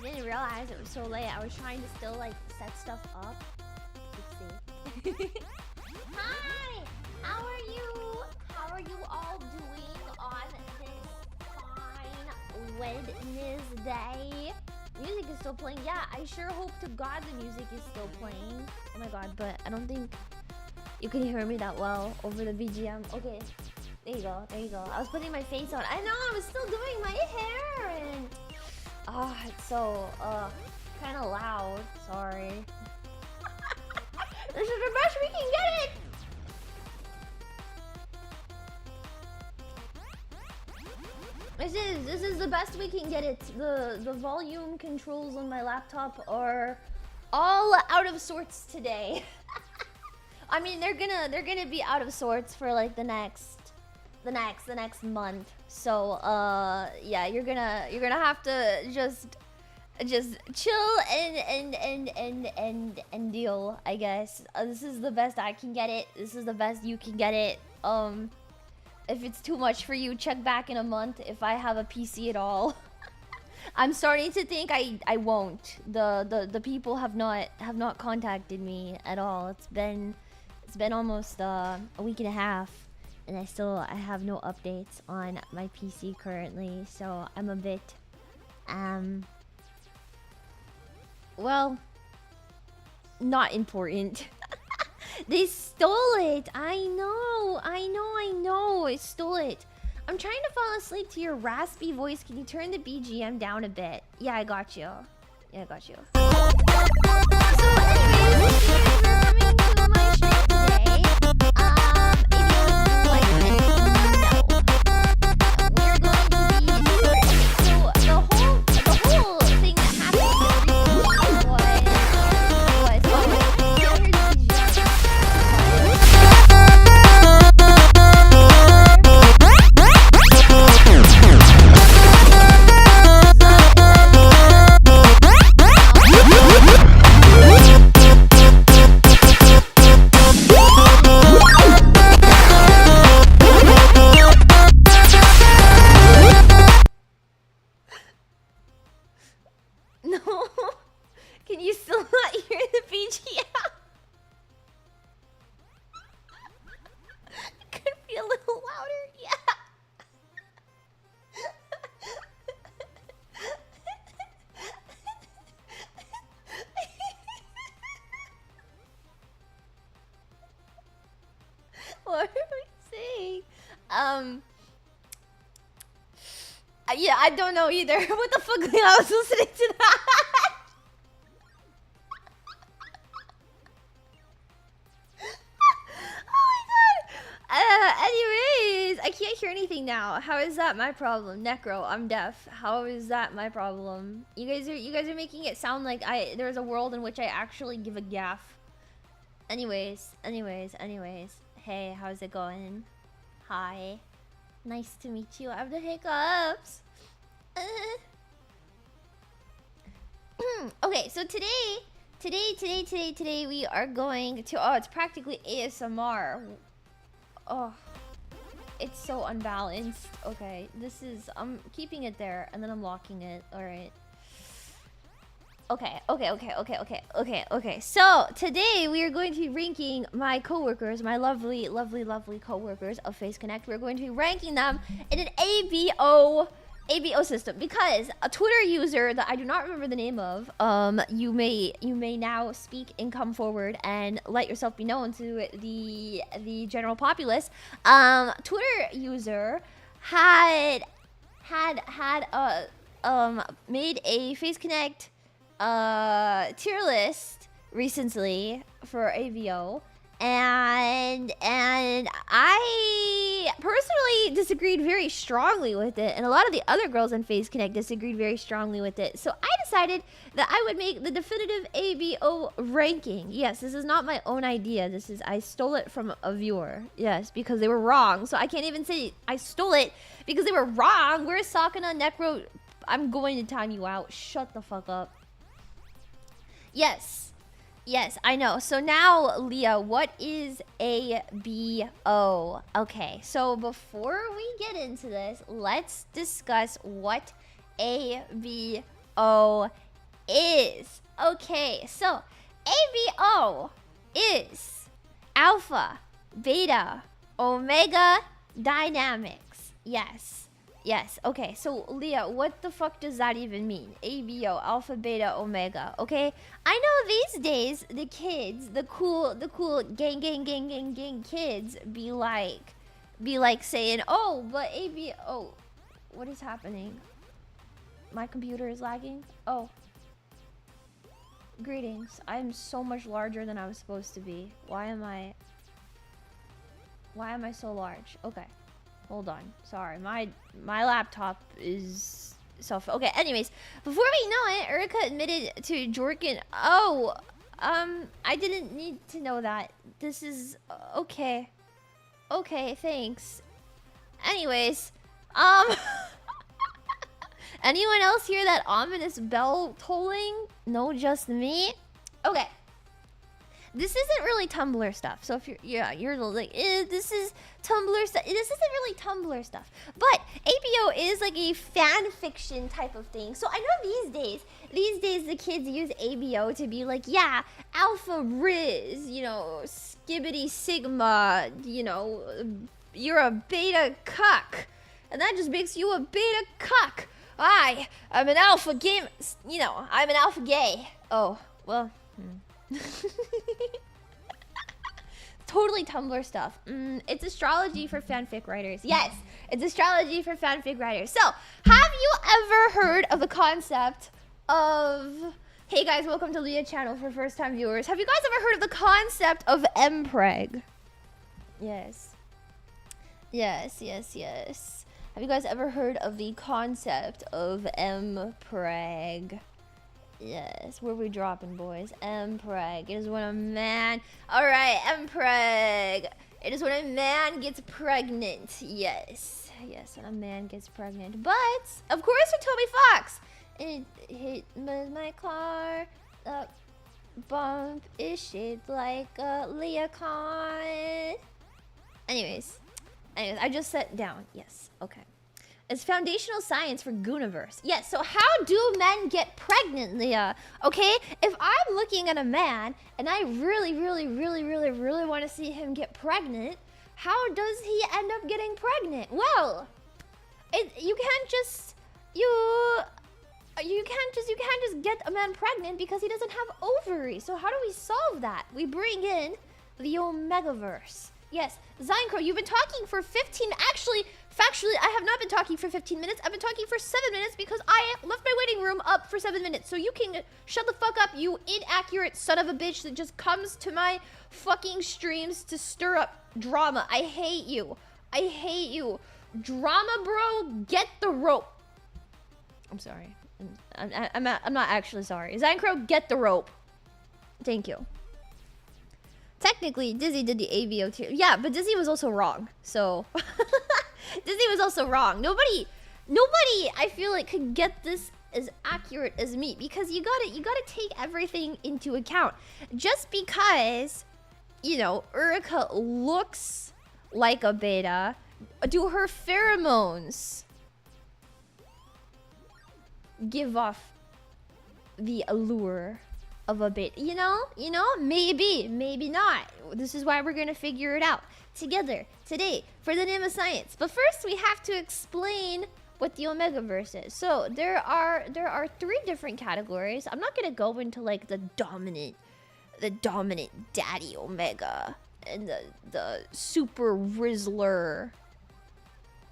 didn't realize it was so late. I was trying to still like set stuff up. Oopsie. Hi! How are you? How are you all doing on this fine Wednesday? Music is still playing. Yeah, I sure hope to God the music is still playing. Oh my god, but I don't think you can hear me that well over the BGM. Okay, there you go, there you go. I was putting my face on. I know, I was still doing my hair and... it's so, kind of loud. Sorry. This is the best we can get it! This is the best we can get it. The volume controls on my laptop are all out of sorts today. I mean, they're gonna be out of sorts for like the next month. So yeah, you're gonna have to just chill and deal, I guess. This is the best I can get it. This is the best you can get it. If it's too much for you, check back in a month if I have a PC at all. I'm starting to think I won't. The people have not contacted me at all. It's been almost a week and a half, and I have no updates on my PC currently. So I'm a bit well, not important. They stole it. I know. They stole it. I'm trying to fall asleep to your raspy voice. Can you turn the BGM down a bit? Yeah, I got you. Yeah, I got you. So anyways, if you're coming to my stream today, if you like it, we're going to be... So the whole thing that happened was... No, can you still not hear the BGM? It could be a little louder, yeah. What are we saying? Yeah, I don't know either. What the fuck? I was listening to that. Oh my god. Anyways, I can't hear anything now. How is that my problem? Necro, I'm deaf. How is that my problem? You guys are making it sound like there's a world in which I actually give a gaff. Anyways. Hey, how's it going? Hi. Nice to meet you. I have the hiccups. Okay, so today we are going to... Oh, it's practically ASMR. Oh, it's so unbalanced. Okay, this is... I'm keeping it there, and then I'm locking it. Alright. Okay. So today we are going to be ranking my coworkers, my lovely coworkers of Face Connect. We're going to be ranking them in an ABO system because a Twitter user that I do not remember the name of, you may now speak and come forward and let yourself be known to the general populace. Twitter user had made a Face Connect tier list recently for ABO, and I personally disagreed very strongly with it, and a lot of the other girls in Face Connect disagreed very strongly with it. So I decided that I would make the definitive ABO ranking. Yes, this is not my own idea. I stole it from a viewer. Yes, because they were wrong. So I can't even say I stole it because they were wrong. Where's Sakana Necro? I'm going to time you out. Shut the fuck up. Yes, I know. So now, Leah, what is ABO? Okay, so before we get into this, let's discuss what ABO is. Okay, so ABO is Alpha, Beta, Omega Dynamics. Yes. Yes, okay, so Leah, what the fuck does that even mean? ABO, Alpha, Beta, Omega, okay? I know these days, the kids, the cool gang kids be like saying, oh, but ABO, what is happening? My computer is lagging? Oh. Greetings, I'm so much larger than I was supposed to be. Why am I so large? Okay. Hold on. Sorry. My laptop is okay, anyways, before we know it, Uruka admitted to Jorkin. Oh, I didn't need to know that. This is okay. Okay, thanks. Anyways, anyone else hear that ominous bell tolling? No, just me? Okay. This isn't really Tumblr stuff. So if you're like, this is Tumblr stuff. This isn't really Tumblr stuff. But ABO is like a fan fiction type of thing. So I know these days the kids use ABO to be like, yeah, Alpha Riz, you know, Skibbity Sigma, you know, you're a beta cuck. And that just makes you a beta cuck. I'm an alpha game, you know, I'm an alpha gay. Oh, well, totally Tumblr stuff. It's astrology for fanfic writers. Yes, it's astrology for fanfic writers. So, have you ever heard of the concept of... Hey guys, welcome to Leah channel for first time viewers. Have you guys ever heard of the concept of mpreg? Yes. Yes. Have you guys ever heard of the concept of mpreg? Yes, where we dropping, boys? Mpreg. It is when a man... Alright, mpreg. It is when a man gets pregnant. Yes, when a man gets pregnant. But, of course, for Toby Fox. It hit my car. The bump is shaped like a leocan. Anyways, I just sat down. Yes, okay. It's foundational science for Gooniverse. Yes, so how do men get pregnant, Leah? Okay, if I'm looking at a man and I really want to see him get pregnant, how does he end up getting pregnant? Well, you can't just get a man pregnant because he doesn't have ovaries. So how do we solve that? We bring in the Omegaverse. Yes, Zainkro, you've been talking for 15... Actually, factually, I have not been talking for 15 minutes. I've been talking for 7 minutes because I left my waiting room up for 7 minutes. So you can shut the fuck up, you inaccurate son of a bitch that just comes to my fucking streams to stir up drama. I hate you. I hate you. Drama bro, get the rope. I'm sorry. I'm not actually sorry. Zainkro, get the rope. Thank you. Technically, Dizzy did the ABO tier. Yeah, but Dizzy was also wrong. So, Dizzy was also wrong. Nobody, I feel like, could get this as accurate as me because you gotta take everything into account. Just because, you know, Uruka looks like a beta, do her pheromones give off the allure of a bit, you know, maybe not. This is why we're gonna figure it out together today for the name of science. But first, we have to explain what the Omegaverse is. So there are 3 different categories. I'm not gonna go into like the dominant daddy Omega and the super Rizzler.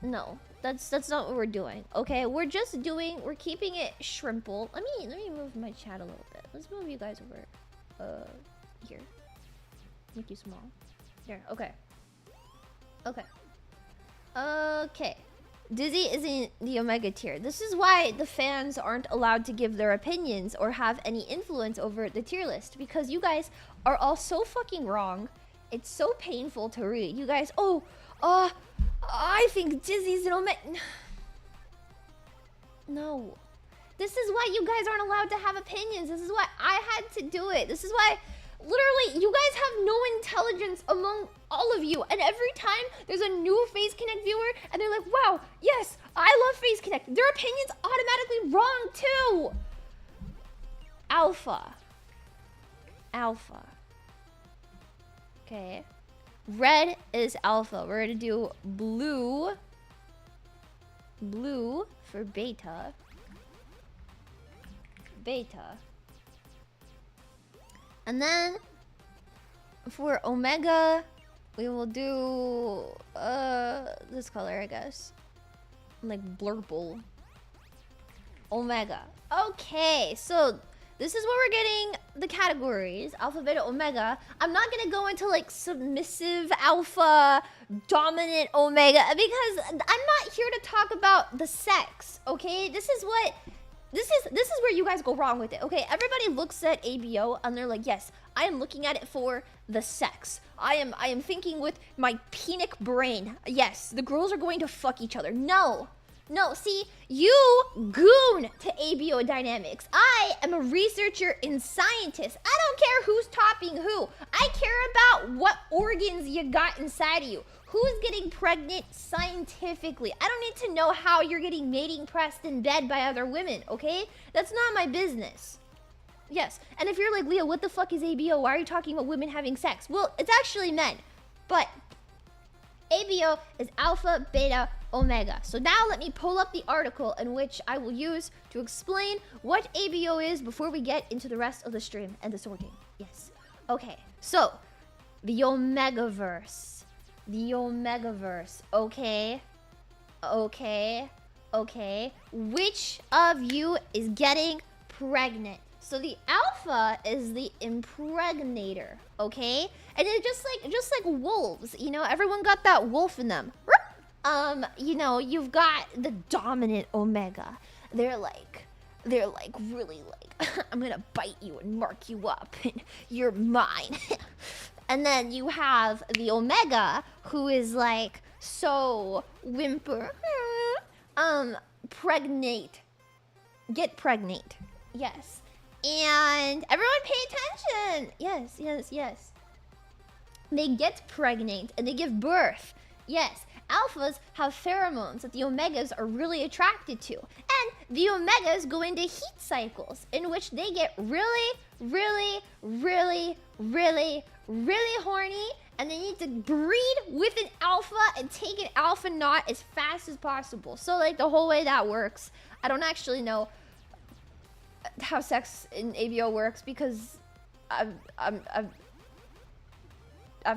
No. That's not what we're doing. Okay, we're keeping it shrimple. Let me move my chat a little bit. Let's move you guys over here. Make you small. There, okay. Okay. Dizzy is in the Omega tier. This is why the fans aren't allowed to give their opinions or have any influence over the tier list, because you guys are all so fucking wrong. It's so painful to read. You guys, I think Dizzy's an Omega. No. This is why you guys aren't allowed to have opinions. This is why I had to do it. This is why, literally, you guys have no intelligence among all of you. And every time there's a new Phase Connect viewer, and they're like, wow, yes, I love Phase Connect. Their opinion's automatically wrong, too. alpha. Alpha. Okay. Red is alpha. We're gonna do blue. Blue for beta. Beta. And then for omega, we will do this color, I guess. Like blurple. Omega. Okay, so this is what we're getting the categories. Alpha, beta, omega. I'm not gonna go into like submissive alpha, dominant omega, because I'm not here to talk about the sex, okay? This is where you guys go wrong with it, okay? Everybody looks at ABO and they're like, yes, I am looking at it for the sex. I am thinking with my penic brain. Yes, the girls are going to fuck each other. No, see, you goon to ABO dynamics. I am a researcher and scientist. I don't care who's topping who. I care about what organs you got inside of you. Who's getting pregnant scientifically? I don't need to know how you're getting mating pressed in bed by other women, okay? That's not my business. Yes, and if you're like, Leah, what the fuck is ABO? Why are you talking about women having sex? Well, it's actually men, but ABO is alpha, beta, omega. So now let me pull up the article in which I will use to explain what ABO is before we get into the rest of the stream and the sorting. Yes. Okay, so the Omegaverse. The Omegaverse. Okay. Which of you is getting pregnant? So the alpha is the impregnator, okay? And it's just like wolves, you know, everyone got that wolf in them. You know, you've got the dominant omega. They're like really like, I'm gonna bite you and mark you up and you're mine. And then you have the omega, who is like so whimper. Pregnate. Get pregnant. Yes. And everyone pay attention. Yes. They get pregnant and they give birth. Yes. Alphas have pheromones that the omegas are really attracted to. And the omegas go into heat cycles in which they get really horny, and they need to breed with an alpha and take an alpha knot as fast as possible. So like the whole way that works, I don't actually know how sex in ABO works because I've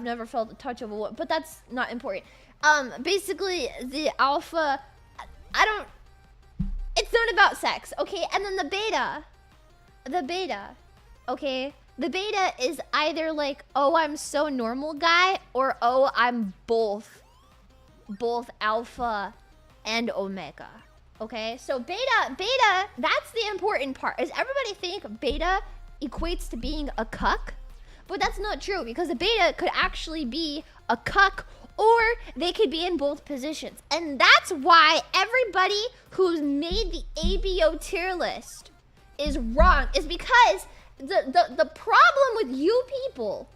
never felt the touch of a woman, but that's not important. Basically the alpha, it's not about sex, okay? And then the beta, okay? The beta is either like, oh, I'm so normal guy, or oh, I'm both alpha and omega. Okay, so beta, that's the important part. Is everybody think beta equates to being a cuck? But that's not true, because a beta could actually be a cuck, or they could be in both positions. And that's why everybody who's made the ABO tier list is wrong. Is because the problem with you people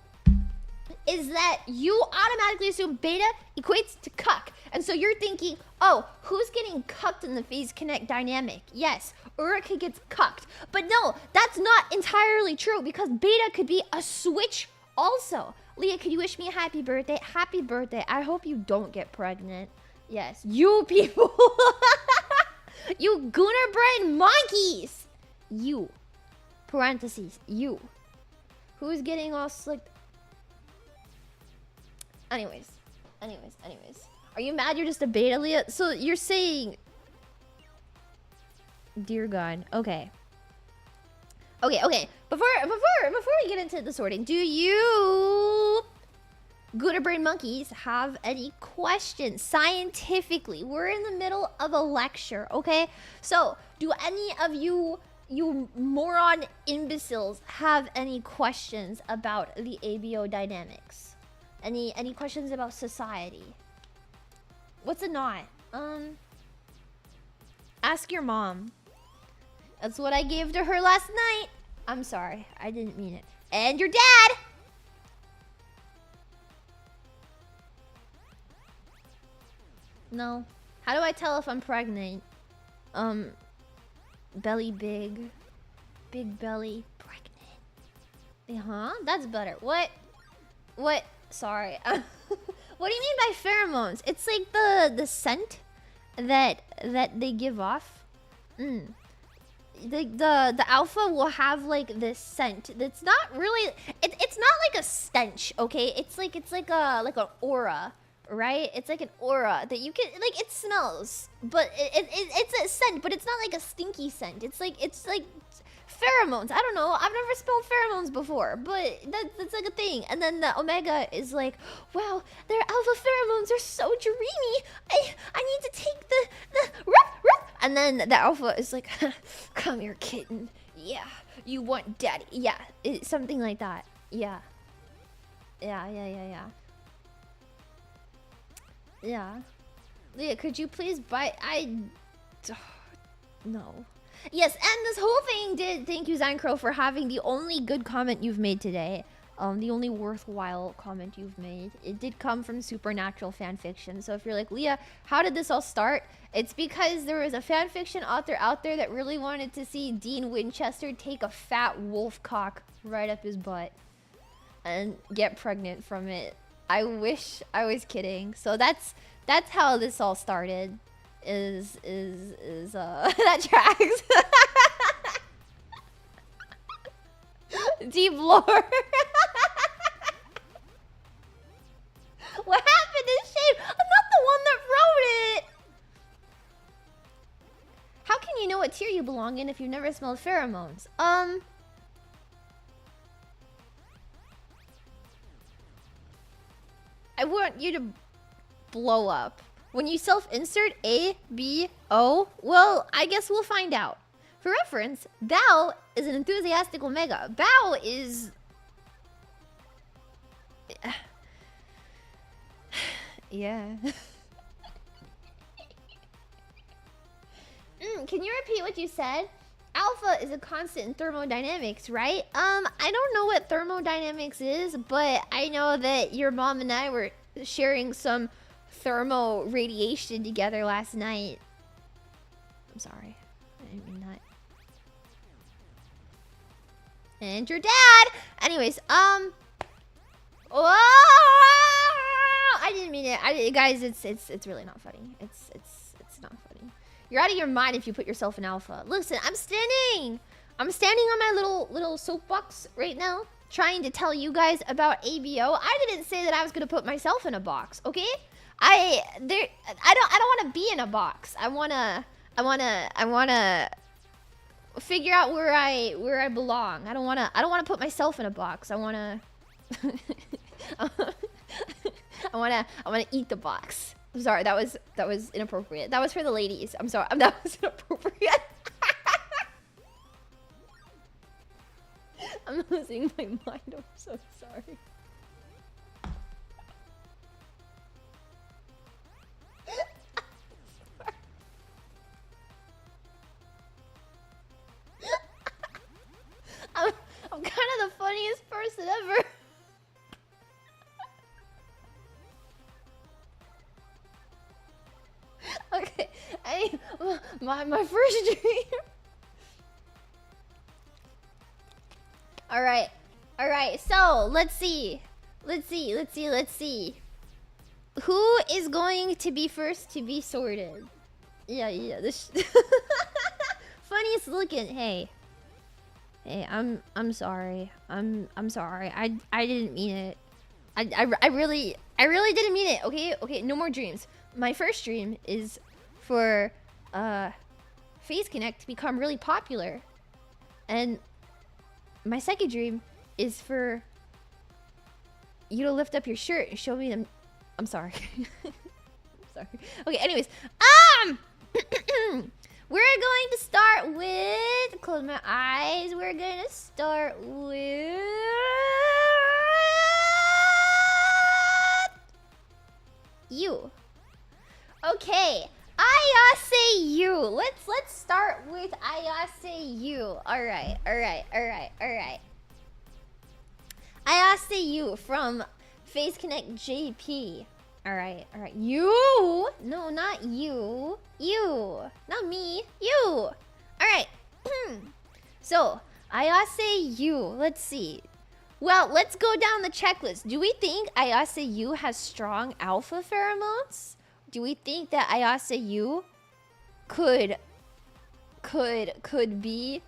is that you automatically assume beta equates to cuck. And so you're thinking, oh, who's getting cucked in the phase connect dynamic? Yes, Uruka gets cucked. But no, that's not entirely true, because beta could be a switch also. Leah, could you wish me a happy birthday? Happy birthday. I hope you don't get pregnant. Yes, you people. You gooner brain monkeys. You. Parentheses, you. Who's getting all slicked? Anyways. Are you mad you're just a beta, Leah? So you're saying... Dear God. Okay. Before we get into the sorting, do you... Gooner brain monkeys have any questions? Scientifically, we're in the middle of a lecture, okay? So, do any of you moron imbeciles have any questions about the ABO dynamics? Any questions about society? What's a knot? Ask your mom. That's what I gave to her last night. I'm sorry, I didn't mean it. And your dad! No. How do I tell if I'm pregnant? Belly big. Big belly. Huh? That's better. What? What? Sorry. What do you mean by pheromones? It's like the scent that they give off. The alpha will have like this scent that's not really it's not like a stench, okay? It's like an aura, right? It's like an aura that you can like, it smells, but it's a scent, but it's not like a stinky scent. It's like pheromones. I don't know. I've never smelled pheromones before, but that's like a thing. And then the Omega is like, wow, their alpha pheromones are so dreamy. I need to take the ruff. And then the alpha is like, come here, kitten. Yeah, you want daddy. Yeah, something like that. Yeah. Yeah, could you please buy... No. Yes, and this whole thing did... Thank you, Zancro, for having the only good comment you've made today. The only worthwhile comment you've made. It did come from Supernatural fanfiction. So if you're like, Leah, how did this all start? It's because there was a fanfiction author out there that really wanted to see Dean Winchester take a fat wolf cock right up his butt and get pregnant from it. I wish I was kidding. So that's how this all started. That tracks. Deep lore. What happened to Shame? I'm not the one that wrote it. How can you know what tier you belong in if you've never smelled pheromones? I want you to blow up. When you self-insert ABO, well, I guess we'll find out. For reference, Bao is an enthusiastic Omega. Bao is... yeah. Can you repeat what you said? Alpha is a constant in thermodynamics, right? I don't know what thermodynamics is, but I know that your mom and I were sharing some thermo radiation together last night. I'm sorry. I didn't mean that. And your dad! Anyways, oh, I didn't mean it. Guys, it's really not funny. It's not funny. You're out of your mind if you put yourself in alpha. Listen, I'm standing on my little soapbox right now, trying to tell you guys about ABO. I didn't say that I was gonna put myself in a box, okay? I don't want to be in a box. I wanna figure out where I belong. I don't wanna put myself in a box. I wanna eat the box. I'm sorry, that was inappropriate. That was for the ladies. I'm sorry, that was inappropriate. I'm losing my mind. I'm so sorry. I'm kind of the funniest person ever. Okay, my first dream. All right. So let's see. Who is going to be first to be sorted? Yeah. This funniest looking. Hey, I'm sorry. I'm sorry. I didn't mean it. I really didn't mean it. Okay. No more dreams. My first dream is for Phase Connect to become really popular, and my second dream is for you to lift up your shirt and show me them. I'm sorry. I'm sorry. Okay. Anyways, we're going to start with, close my eyes. We're going to start with you. Okay, Ayase Yuu. Let's start with Ayase Yuu. All right. Ayase Yuu from Phase Connect JP. All right. You. No, not you. You. Not me. You. All right. So, Ayase Yuu. Let's see. Well, let's go down the checklist. Do we think Ayase Yuu has strong alpha pheromones? Do we think that Ayase Yuu could be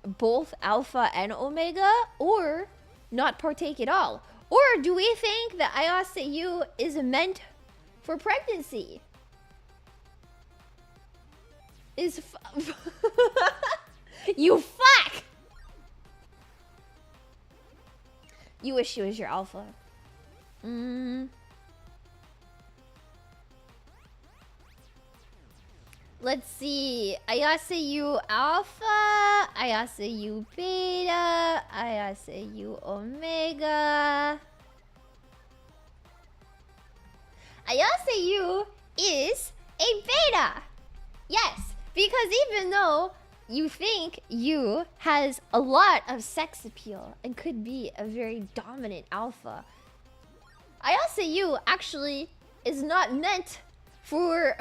both alpha and omega, or not partake at all? Or do we think that Ayase Yuu is meant for pregnancy? You fuck! You wish she was your alpha. Let's see. Ayase Yuu alpha, Ayase Yuu beta, Ayase Yuu omega. Ayase Yuu is a beta. Yes, because even though you think Yuu has a lot of sex appeal and could be a very dominant alpha, Ayase Yuu actually is not meant for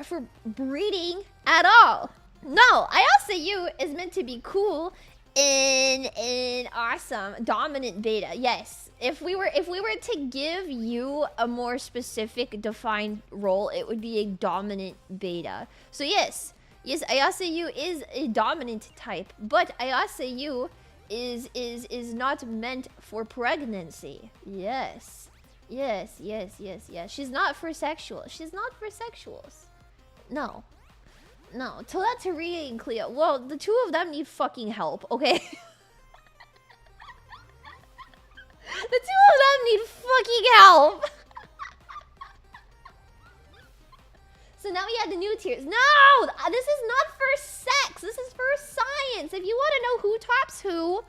breeding at all. No, Ayase Yuu is meant to be cool and awesome, dominant beta. Yes, if we were to give you a more specific defined role, it would be a dominant beta. So yes, Ayase Yuu is a dominant type, but Ayase Yuu is not meant for pregnancy. Yes. She's not for sexual. She's not for sexuals. No. Tell that to Rie and Cleo. Well, the two of them need fucking help, okay? The two of them need fucking help. So now we have the new tiers. No! This is not for sex. This is for science. If you want to know who tops who,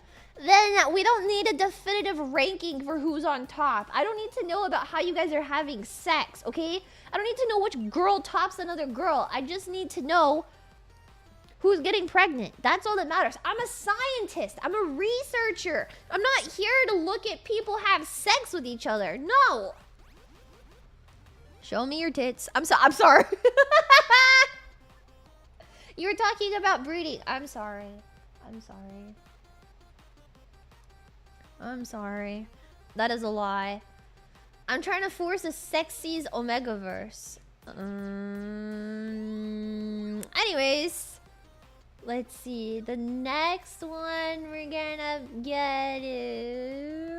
then we don't need a definitive ranking for who's on top. I don't need to know about how you guys are having sex, okay? I don't need to know which girl tops another girl. I just need to know who's getting pregnant. That's all that matters. I'm a scientist. I'm a researcher. I'm not here to look at people have sex with each other. No. Show me your tits. I'm sorry. You were talking about breeding. I'm sorry. That is a lie. I'm trying to force a sexies Omegaverse. Anyways, let's see. The next one we're gonna get is...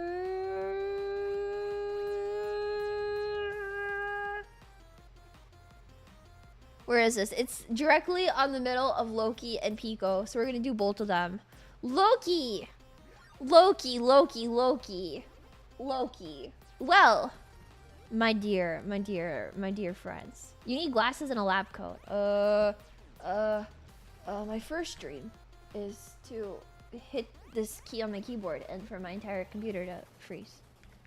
Where is this? It's directly on the middle of Loki and Pico, so we're gonna do both of them. Loki! Well, my dear friends, you need glasses and a lab coat. My first dream is to hit this key on my keyboard and for my entire computer to freeze.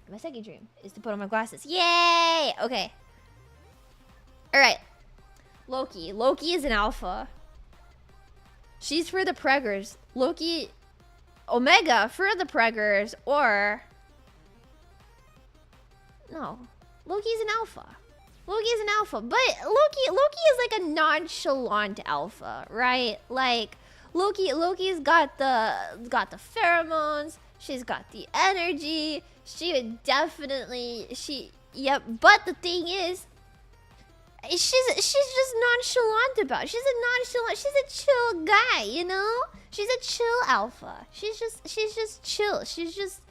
My second dream is to put on my glasses. Yay! Okay. Alright. Loki is an alpha. She's for the preggers. Loki... Omega for the preggers, or... No. Loki's an alpha. But Loki is like a nonchalant alpha, right? Like, Loki's got the pheromones, she's got the energy, she would definitely... Yep, but the thing is... She's just nonchalant about it. She's a chill guy, you know? She's a chill alpha. She's just chill. She's,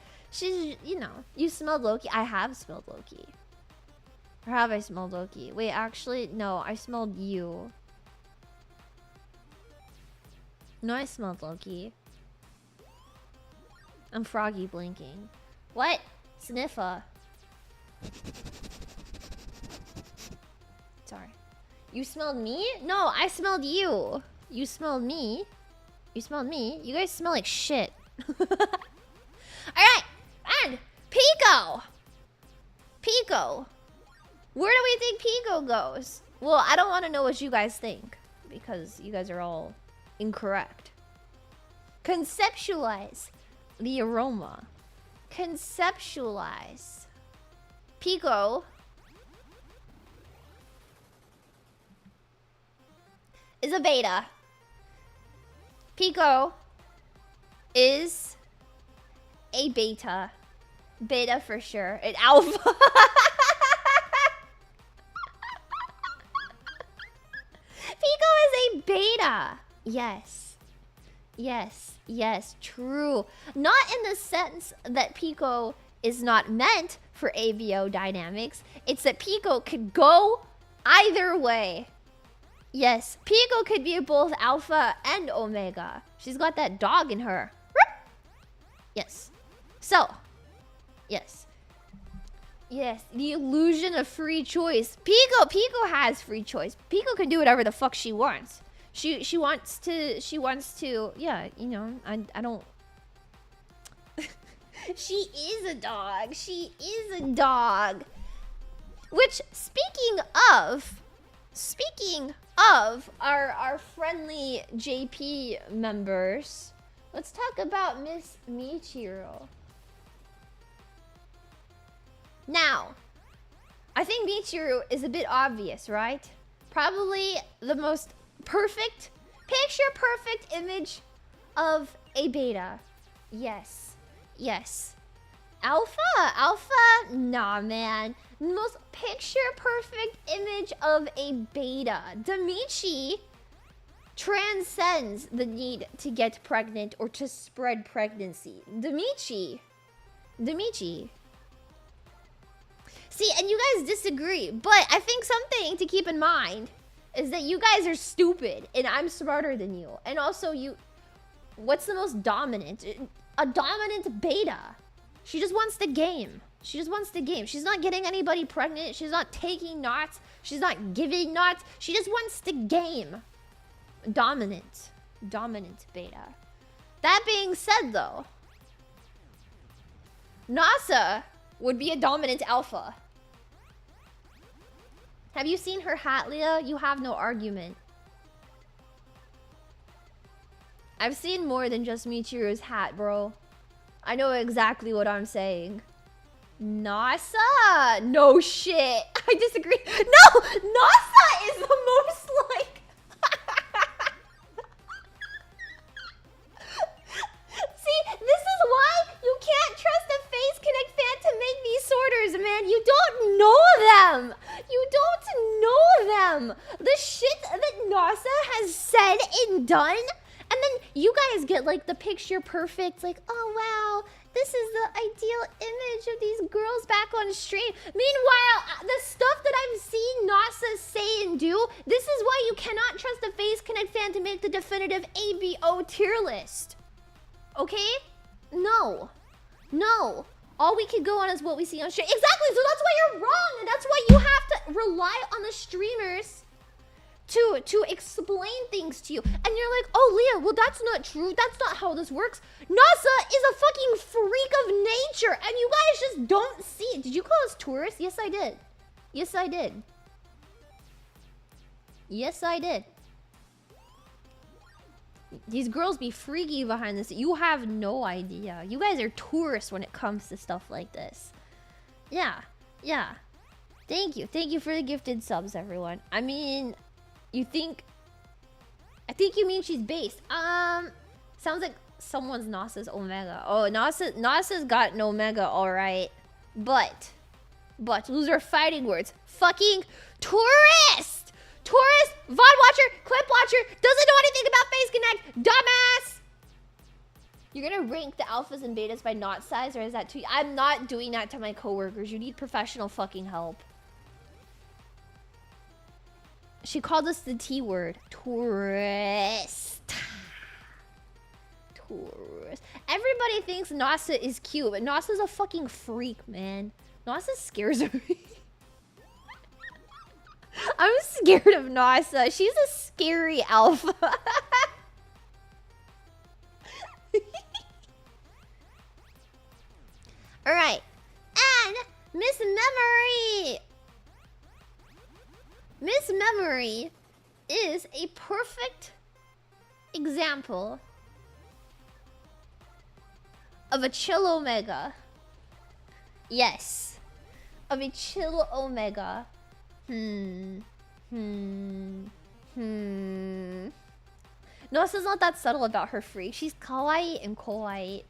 you know. You smelled Loki. I have smelled Loki. Or have I smelled Loki? Wait, actually, no. I smelled you. No, I smelled Loki. I'm froggy blinking. What? Sniffa. Sorry. You smelled me? No, I smelled you. You smelled me. You smelled me. You guys smell like shit. Alright. And Pico. Where do we think Pico goes? Well, I don't want to know what you guys think, because you guys are all incorrect. Conceptualize the aroma. Conceptualize. Pico is a beta. Pico is a beta. Beta for sure. And alpha. Pico is a beta. Yes. Yes. Yes. True. Not in the sense that Pico is not meant for ABO dynamics. It's that Pico could go either way. Yes. Pico could be both alpha and omega. She's got that dog in her. Yes. So. Yes. Yes, the illusion of free choice. Pico has free choice. Pico can do whatever the fuck she wants. She wants to, yeah, you know, I don't... She is a dog. She is a dog. Which, speaking of our friendly JP members, let's talk about Miss Michiru. Now, I think Michiru is a bit obvious, right? Probably the most perfect, picture-perfect image of a beta. Yes. Yes. Alpha? Nah, man. Most picture-perfect image of a beta. Damichi transcends the need to get pregnant or to spread pregnancy. Damichi. See, and you guys disagree, but I think something to keep in mind is that you guys are stupid and I'm smarter than you. And also what's the most dominant? A dominant beta. She just wants the game. She just wants the game. She's not getting anybody pregnant. She's not taking knots. She's not giving knots. She just wants the game. Dominant beta. That being said though, Nasa would be a dominant alpha. Have you seen her hat, Leah? You have no argument. I've seen more than just Michiru's hat, bro. I know exactly what I'm saying. Nasa? No shit. I disagree. No! Nasa is the most like... See, this is why you can't trust a Face Connect fan to make these sorters, man. You don't know them. You don't know them. The shit that Nasa has said and done. And then you guys get like the picture perfect, like, oh wow, this is the ideal image of these girls back on stream. Meanwhile, the stuff that I've seen Nasa say and do, this is why you cannot trust a Face Connect fan to make the definitive ABO tier list. Okay? No. No. All we can go on is what we see on stream. Exactly, so that's why you're wrong. And that's why you have to rely on the streamers to explain things to you. And you're like, oh, Leah, well, that's not true. That's not how this works. Nasa is a fucking freak of nature. And you guys just don't see it. Did you call us tourists? Yes, I did. Yes, I did. Yes, I did. These girls be freaky behind this. You have no idea. You guys are tourists when it comes to stuff like this. Yeah. Yeah. Thank you. Thank you for the gifted subs, everyone. I mean, you think... I think you mean she's based. Sounds like someone's Nasa's Omega. Oh, Nasa's got an Omega, alright. But, those are fighting words. Fucking tourist! Tourist, VOD watcher, clip watcher, doesn't know anything about Face Connect, dumbass! You're gonna rank the alphas and betas by knot size, or is that too... I'm not doing that to my coworkers. You need professional fucking help. She called us the T word. Tourist. Tourist. Everybody thinks Nasa is cute, but Nasa's a fucking freak, man. Nasa scares me. I'm scared of Nasa. She's a scary alpha. Alright. And Miss Memory. Miss Memory is a perfect example of a chill Omega. Yes. Of a chill Omega. Nosa's not that subtle about her freak. She's kawaii and kawaii.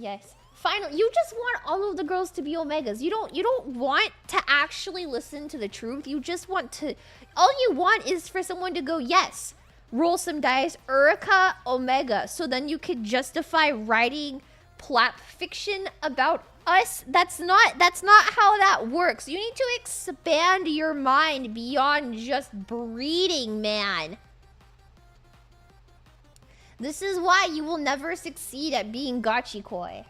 Yes. Finally, you just want all of the girls to be Omegas. You don't want to actually listen to the truth. You just want to... All you want is for someone to go, yes, roll some dice, Uruka, Omega. So then you could justify writing plot fiction about us. That's not how that works. You need to expand your mind beyond just breeding, man. This is why you will never succeed at being gachikoi.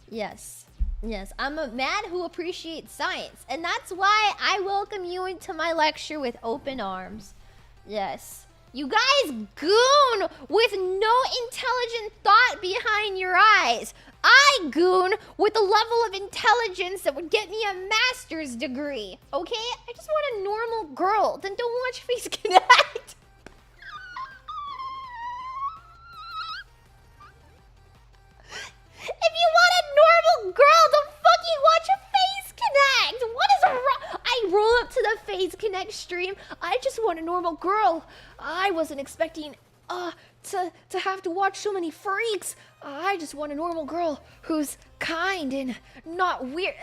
Yes. Yes, I'm a man who appreciates science. And that's why I welcome you into my lecture with open arms. Yes. You guys goon with no intelligent thought behind your eyes. I goon with a level of intelligence that would get me a master's degree. Okay? I just want a normal girl. Then don't watch Face Connect. If you want a normal girl, don't fucking watch a Face Connect. What is wrong? I roll up to the Face Connect stream. I just want a normal girl. I wasn't expecting to have to watch so many freaks. I just want a normal girl who's kind and not weird.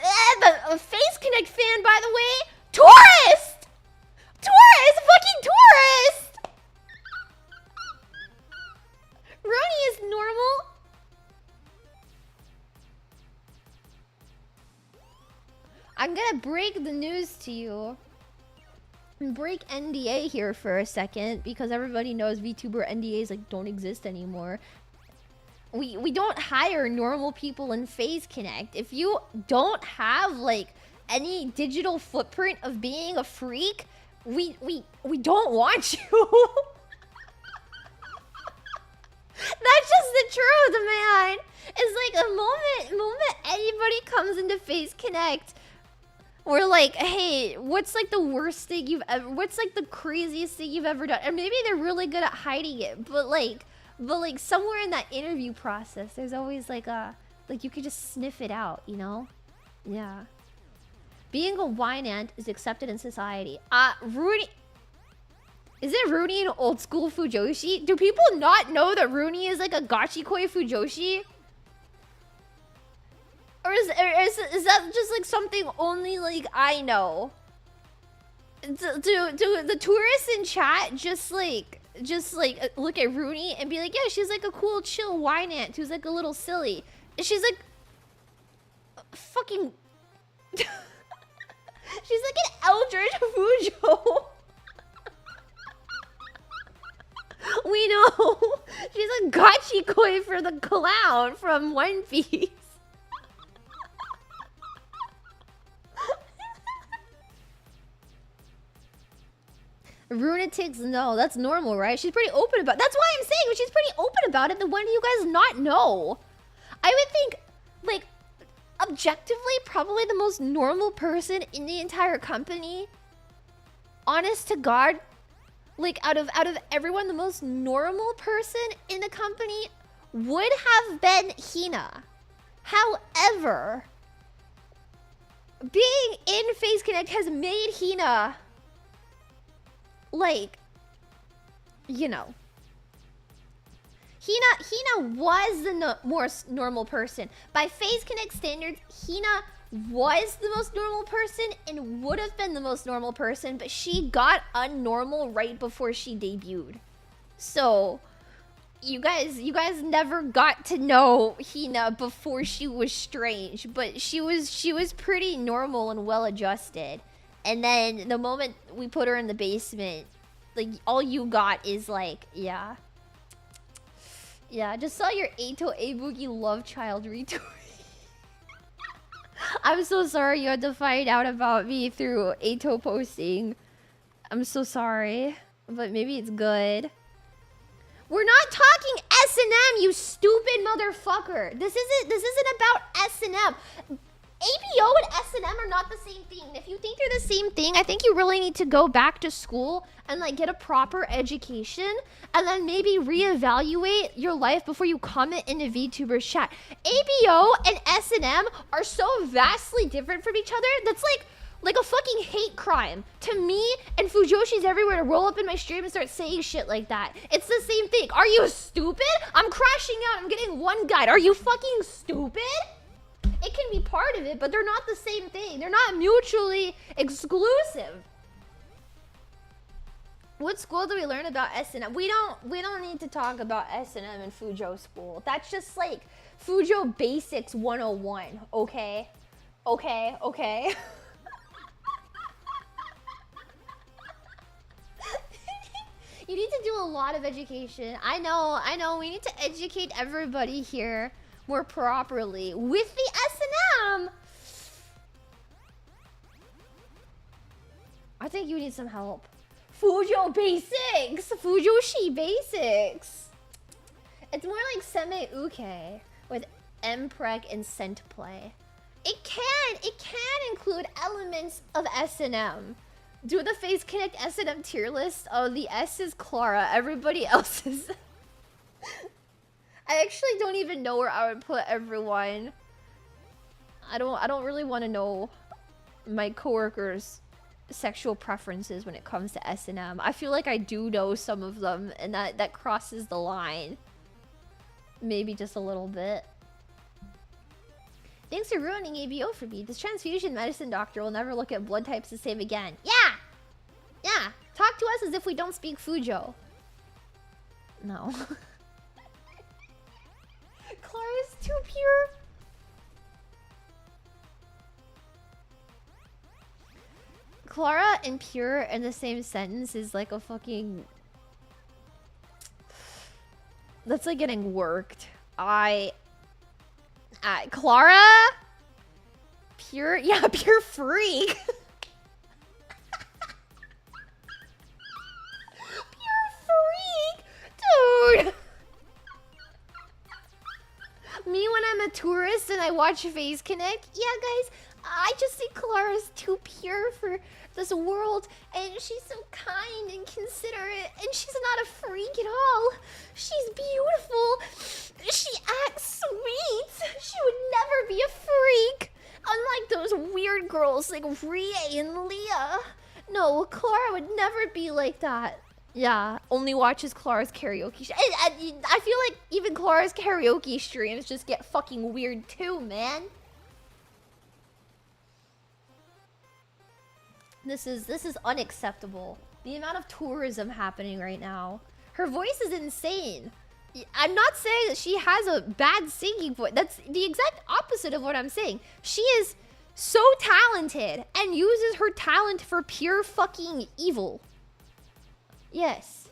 A Face Connect fan, by the way. Tourist! Tourist! Fucking tourist! Runie is normal. I'm gonna break the news to you. Break NDA here for a second because everybody knows VTuber NDAs like don't exist anymore. We don't hire normal people in Face Connect. If you don't have like any digital footprint of being a freak, we don't want you. That's just the truth, man. It's like a moment anybody comes into Face Connect, we're like, hey, what's like the worst thing you've ever, what's like the craziest thing you've ever done? And maybe they're really good at hiding it, but like somewhere in that interview process, there's always like you could just sniff it out, you know? Yeah. Being a wine ant is accepted in society. Runie, is it Runie an old school Fujoshi? Do people not know that Runie is like a gachikoi Fujoshi? Or is that just like something only like I know? Do the tourists in chat just like look at Runie and be like, yeah, she's like a cool chill wine ant who's like a little silly. And she's like fucking she's like an Eldritch Fujo. We know. She's a gachikoi for the clown from One Piece. Runatics, no, that's normal, right? She's pretty open about it. That's why I'm saying, when she's pretty open about it, then why do you guys not know? I would think, like, objectively, probably the most normal person in the entire company. Honest to God, like, out of everyone, the most normal person in the company would have been Hina. However, being in Face Connect has made Hina, like, you know, Hina was the more normal person. By Face Connect standards, Hina was the most normal person and would have been the most normal person, but she got unnormal right before she debuted. So, you guys never got to know Hina before she was strange, but she was pretty normal and well adjusted. And then the moment we put her in the basement, like, all you got is like, yeah. Yeah, just saw your Eito Ebuki love child retweet. I'm so sorry you had to find out about me through Eito posting. I'm so sorry, but maybe it's good. We're not talking S&M, you stupid motherfucker. This isn't about S&M. ABO and S&M are not the same thing. If you think they're the same thing, I think you really need to go back to school and like get a proper education and then maybe reevaluate your life before you comment into VTuber's chat. ABO and S&M are so vastly different from each other. That's Like a fucking hate crime to me and Fujoshis everywhere to roll up in my stream and start saying shit like that. It's the same thing. Are you stupid? I'm crashing out. I'm getting one guide. Are you fucking stupid? It can be part of it, but they're not the same thing. They're not mutually exclusive. What school do we learn about S&M? We don't need to talk about S&M in Fujo school. That's just like Fujo Basics 101, okay? Okay, okay. You need to do a lot of education. I know. We need to educate everybody here more properly with the S&M. I think you need some help. Fujo Basics! Fujoshi Basics! It's more like Seme Uke with Mpreg and Scent Play. It can include elements of S&M. Do the Face Connect S&M tier list. Oh, the S is Clara. Everybody else is... I actually don't even know where I would put everyone. I don't really want to know my coworkers' sexual preferences when it comes to S&M. I feel like I do know some of them, and that crosses the line. Maybe just a little bit. Thanks for ruining ABO for me. This transfusion medicine doctor will never look at blood types the same again. Yeah! Yeah! Talk to us as if we don't speak Fujo. No. Clara's too pure. Clara and pure in the same sentence is like a fucking... That's like getting worked. Clara? Pure? Yeah, pure freak. Pure freak? Dude. Me when I'm a tourist and I watch Face Connect. Yeah, guys, I just think Clara's too pure for this world, and she's so kind and considerate, and she's not a freak at all. She's beautiful. She acts sweet. She would never be a freak. Unlike those weird girls like Rie and Leah. No, Clara would never be like that. Yeah, only watches Clara's karaoke. I feel like even Clara's karaoke streams just get fucking weird too, man. This is unacceptable. The amount of tourism happening right now. Her voice is insane. I'm not saying that she has a bad singing voice. That's the exact opposite of what I'm saying. She is so talented and uses her talent for pure fucking evil. Yes.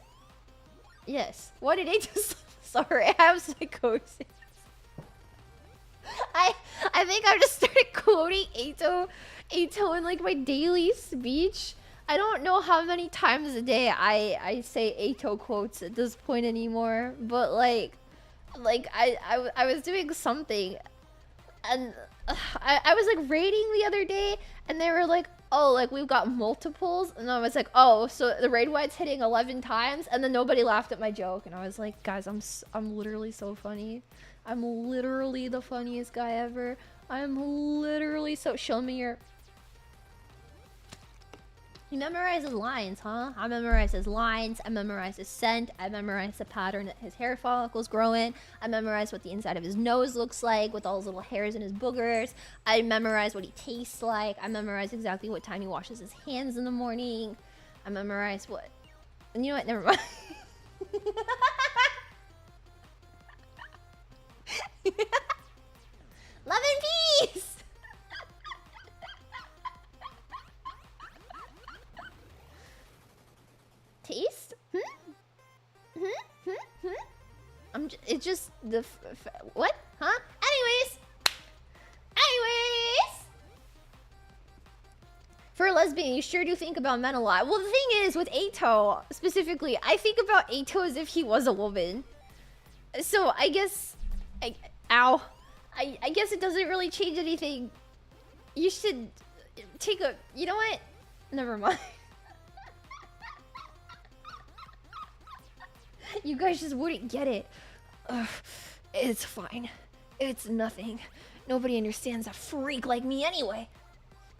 Yes. What did I just... Sorry, I have psychosis. I think I just started quoting Eito in like my daily speech. I don't know how many times a day I say Eito quotes at this point anymore, but like I was doing something, and I was like raiding the other day, and they were like, oh, like we've got multiples, and I was like, oh, so the raid white's hitting 11 times, and then nobody laughed at my joke, and I was like, guys, I'm literally so funny. I'm literally the funniest guy ever. I'm literally so... Show me your... He memorizes lines, huh? I memorize his lines. I memorize his scent. I memorize the pattern that his hair follicles grow in. I memorize what the inside of his nose looks like with all his little hairs and his boogers. I memorize what he tastes like. I memorize exactly what time he washes his hands in the morning. I memorize what... And you know what? Never mind. Love and peace! Taste? It's just the... What? Huh? Anyways! For a lesbian, you sure do think about men a lot. Well, the thing is, with Eito, specifically, I think about Eito as if he was a woman. So, I guess... I guess it doesn't really change anything. You should take a... You know what? Never mind. You guys just wouldn't get it. Ugh, it's fine. It's nothing. Nobody understands a freak like me anyway.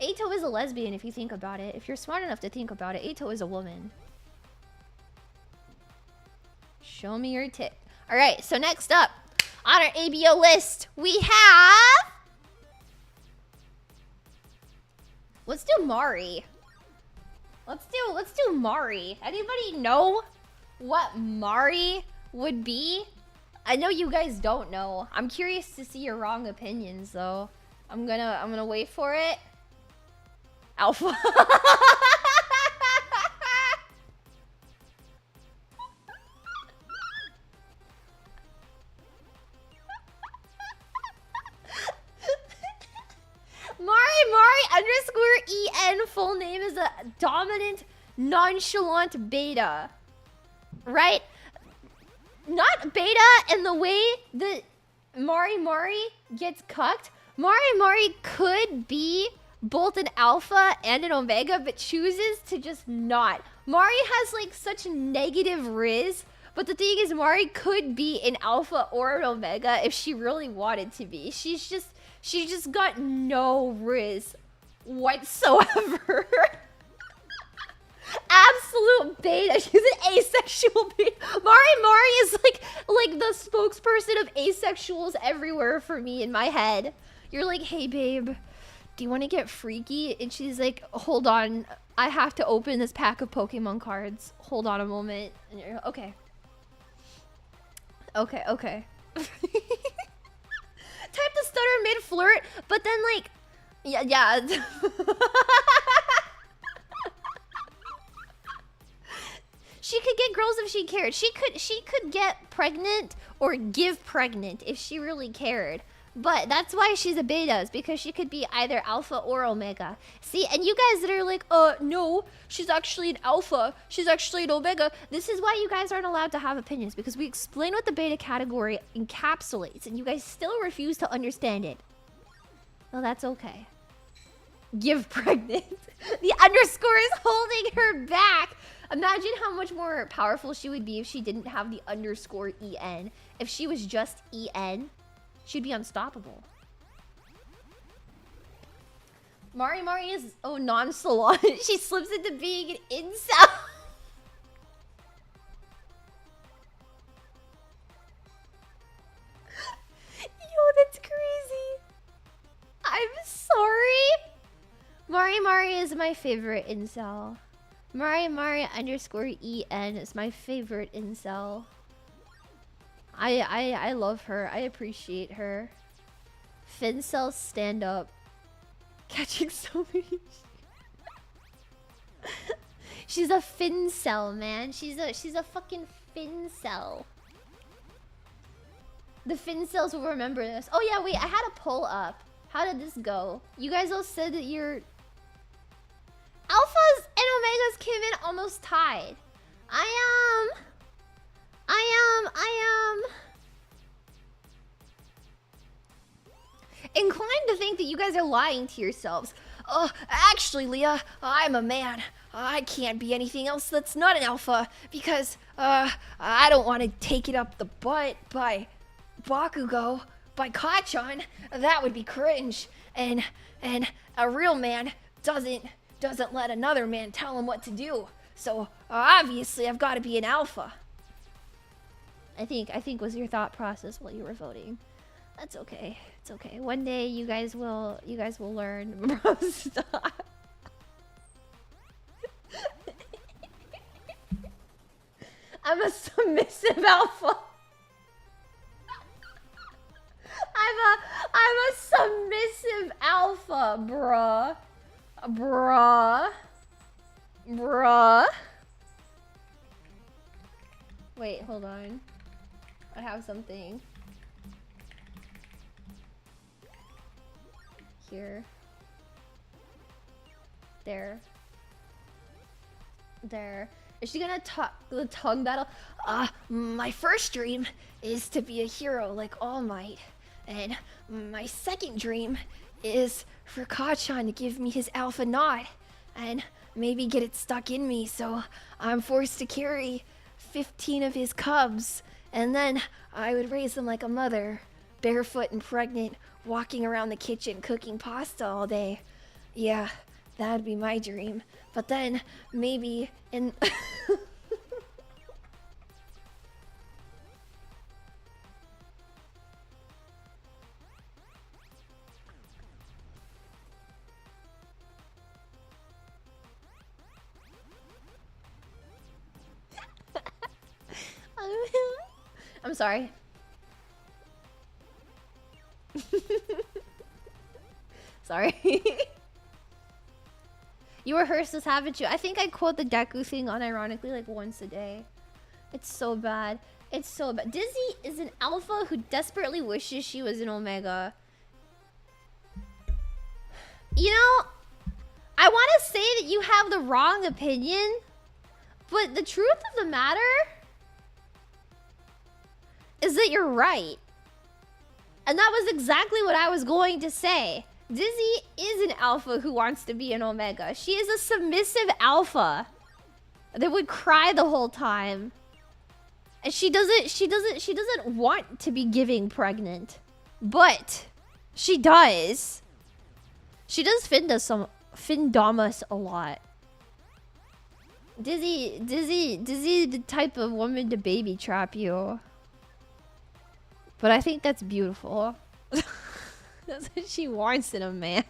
Eito is a lesbian if you think about it. If you're smart enough to think about it, Eito is a woman. Show me your tit. Alright, so next up on our ABO list, we have... Let's do Mari. Let's do Mari. Anybody know what Mari would be? I know you guys don't know. I'm curious to see your wrong opinions though. I'm gonna wait for it. Alpha. Mari_EN full name is a dominant, nonchalant beta. Right? Not beta in the way that Mari gets cucked. Mari could be both an alpha and an omega, but chooses to just not. Mari has like such negative riz, but the thing is Mari could be an alpha or an omega if she really wanted to be. She just got no riz whatsoever. Absolute beta. She's an asexual beta. Mari is like the spokesperson of asexuals everywhere for me in my head. You're like, hey babe, do you want to get freaky? And she's like, hold on, I have to open this pack of Pokemon cards. Hold on a moment. And you're okay. Okay. Type the stutter mid-flirt, but then like, yeah. She could get girls if she cared. She could get pregnant or give pregnant if she really cared. But that's why she's a beta, is because she could be either alpha or omega. See, and you guys that are like, no, she's actually an alpha, she's actually an omega. This is why you guys aren't allowed to have opinions, because we explain what the beta category encapsulates, and you guys still refuse to understand it. Well, that's okay. Give pregnant. The underscore is holding her back. Imagine how much more powerful she would be if she didn't have the underscore EN. If she was just EN, she'd be unstoppable. Mari is nonchalant. She slips into being an incel. Yo, that's crazy. I'm sorry. Mari is my favorite incel. Mari underscore EN is my favorite incel. I love her. I appreciate her. Fincel stand up. Catching so many. She's a fincel, man. She's a fucking fincel. The fincels will remember this. Oh yeah, wait, I had a poll up. How did this go? You guys all said that you're... Alphas and Omegas came in almost tied. I am inclined to think that you guys are lying to yourselves. Actually, Leah, I'm a man. I can't be anything else that's not an alpha because, I don't want to take it up the butt by Bakugo, by Kachan. That would be cringe. And a real man doesn't let another man tell him what to do. So, obviously, I've got to be an alpha. I think was your thought process while you were voting. That's okay. It's okay. One day you guys will learn. Bro, stop. I'm a submissive alpha. I'm a submissive alpha, bruh. Bruh. Wait, hold on. I have something. Here. There. Is she gonna talk the tongue battle? My first dream is to be a hero like All Might. And my second dream is for Kachan to give me his alpha nod. And maybe get it stuck in me so I'm forced to carry 15 of his cubs. And then I would raise them like a mother, barefoot and pregnant, walking around the kitchen cooking pasta all day. Yeah, that'd be my dream. But then, maybe in... I'm sorry. Sorry. You rehearsed this, haven't you? I think I quote the Deku thing unironically like once a day. It's so bad. It's so bad. Dizzy is an alpha who desperately wishes she was an omega. You know, I want to say that you have the wrong opinion, but the truth of the matter is that you're right. And that was exactly what I was going to say. Dizzy is an alpha who wants to be an omega. She is a submissive alpha that would cry the whole time. And she doesn't want to be giving pregnant. But she does. She does findom us a lot. Dizzy the type of woman to baby trap you. But I think that's beautiful. That's what she wants in a man.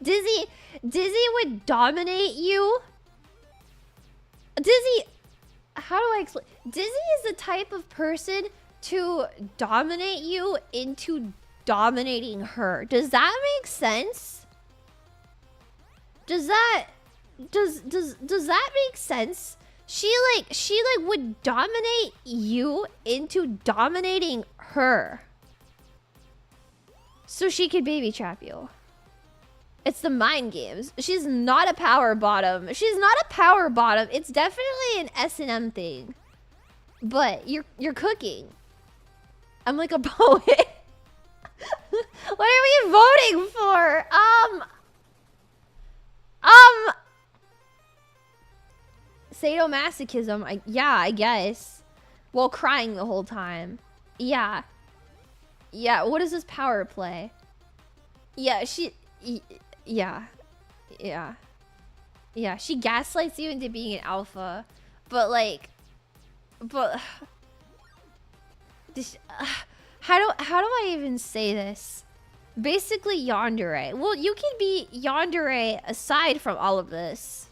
Dizzy would dominate you. Dizzy, how do I explain? Dizzy is the type of person to dominate you into dominating her. Does that make sense? Does that make sense? She would dominate you into dominating her. So she could baby trap you. It's the mind games. She's not a power bottom. She's not a power bottom. It's definitely an S&M thing. But you're cooking. I'm like a poet. What are we voting for? Sadomasochism. Yeah, I guess. While crying the whole time. Yeah. Yeah, what is this power play? Yeah, yeah, she gaslights you into being an alpha, but how do I even say this? Basically yandere. Well, you can be yandere aside from all of this.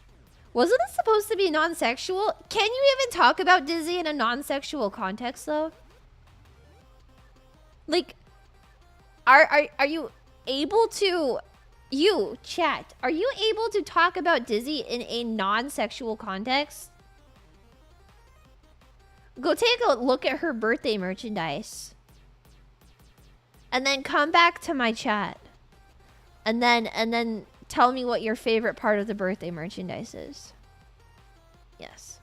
Wasn't this supposed to be non-sexual? Can you even talk about Dizzy in a non-sexual context though? Like, are you able to, you, chat, are you able to talk about Dizzy in a non-sexual context? Go take a look at her birthday merchandise. And then come back to my chat. And then tell me what your favorite part of the birthday merchandise is. Yes.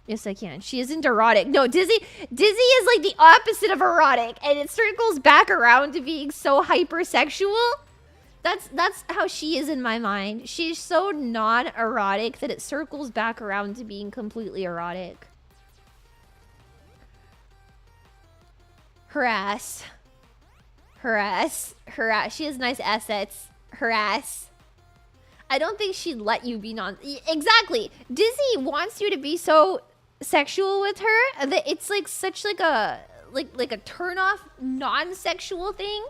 Yes, I can. She isn't erotic. No, Dizzy is like the opposite of erotic, and it circles back around to being so hypersexual. That's how she is in my mind. She's so non-erotic that it circles back around to being completely erotic. Harass. She has nice assets. Harass. I don't think she'd let you be exactly. Dizzy wants you to be so sexual with her that it's like such like a turn off non-sexual thing,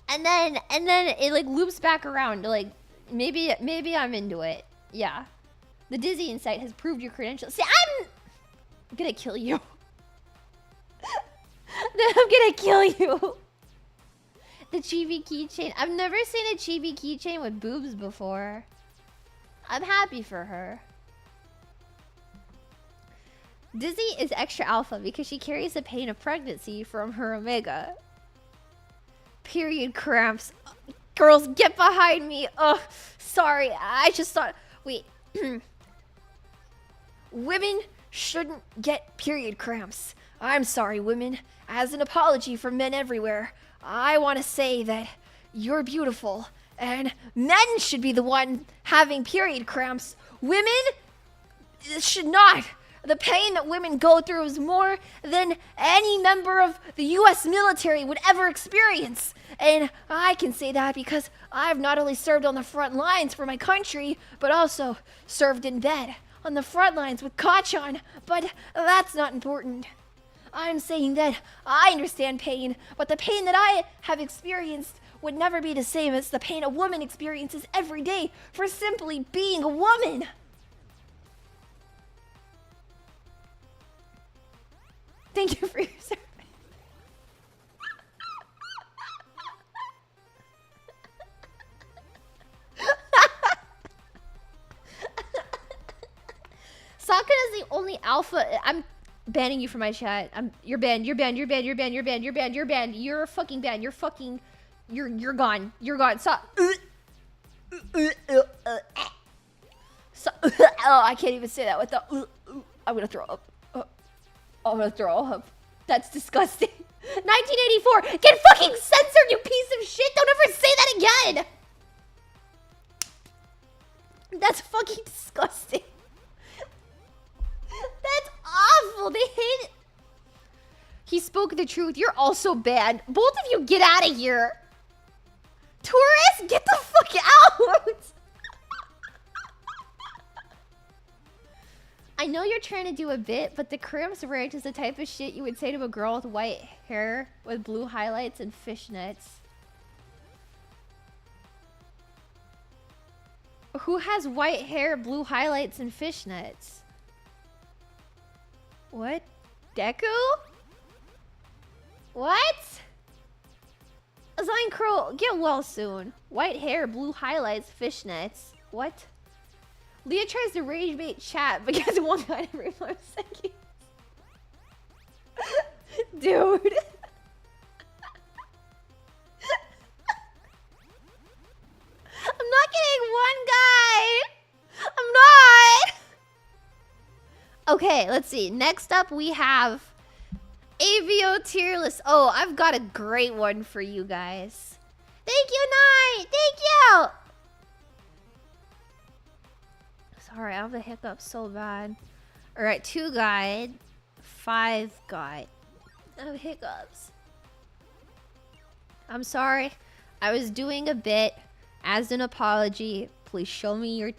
and then it like loops back around to like maybe I'm into it. Yeah, the Dizzy insight has proved your credentials. See, I'm gonna kill you. I'm gonna kill you. The chibi keychain. I've never seen a chibi keychain with boobs before. I'm happy for her. Dizzy is extra alpha because she carries the pain of pregnancy from her omega. Period cramps. Girls, get behind me. Ugh, sorry. I just thought... Wait. Women shouldn't get period cramps. I'm sorry, women. As an apology for men everywhere, I want to say that you're beautiful, and men should be the one having period cramps. Women should not The pain that women go through is more than any member of the US military would ever experience. And I can say that because I've not only served on the front lines for my country, but also served in bed on the front lines with Kachan. But that's not important. I'm saying that I understand pain, but the pain that I have experienced would never be the same as the pain a woman experiences every day for simply being a woman. Thank you for your service. Sakura is the only alpha. I'm banning you from my chat. You're banned. You're banned. You're banned. You're banned. You're banned. You're banned. You're banned. You're fucking banned. You're fucking. You're gone. You're gone. So oh, I can't even say that without. I'm gonna throw up. I'm gonna throw up. That's disgusting. 1984. Get fucking censored, you piece of shit. Don't ever say that again. That's fucking disgusting. That's awful. They hate it. He spoke the truth. You're also banned. Both of you get out of here. Tourists, get the fuck out. I know you're trying to do a bit, but the crimps rage is the type of shit you would say to a girl with white hair with blue highlights and fishnets. Who has white hair, blue highlights, and fishnets? What? Deku? What? Azine Crow, get well soon. White hair, blue highlights, fishnets. What? Leah tries to rage bait chat but gets one guy every 5 seconds. Dude. I'm not getting one guy. I'm not. Okay, let's see. Next up we have ABO tier list. Oh, I've got a great one for you guys. Thank you, Night. Thank you. Sorry, I have the hiccups so bad. All right, 2 guide, 5 guide. I have hiccups. I'm sorry. I was doing a bit. As an apology, please show me your...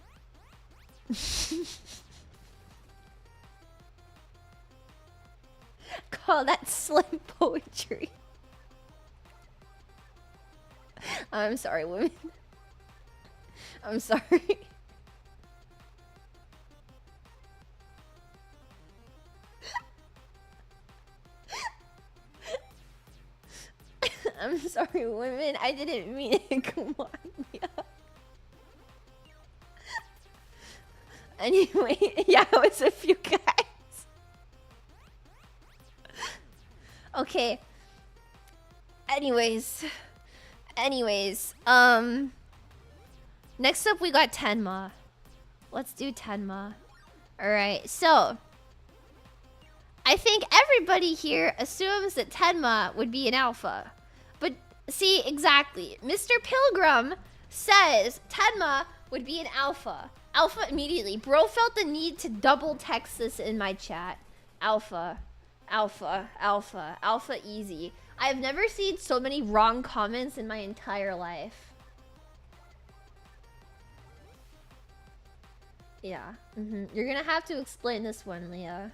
Call that slim poetry. I'm sorry, women. I'm sorry. I'm sorry, women. I didn't mean it. Come on. Yeah. Anyway, yeah, it was a few guys. Okay. Anyways. Next up we got Tenma. Let's do Tenma. Alright, so I think everybody here assumes that Tenma would be an alpha. But see, exactly. Mr. Pilgrim says Tenma would be an alpha. Alpha immediately. Bro felt the need to double text this in my chat. Alpha. Alpha. Alpha. Alpha easy. I've never seen so many wrong comments in my entire life. Yeah. You're gonna have to explain this one, Leah.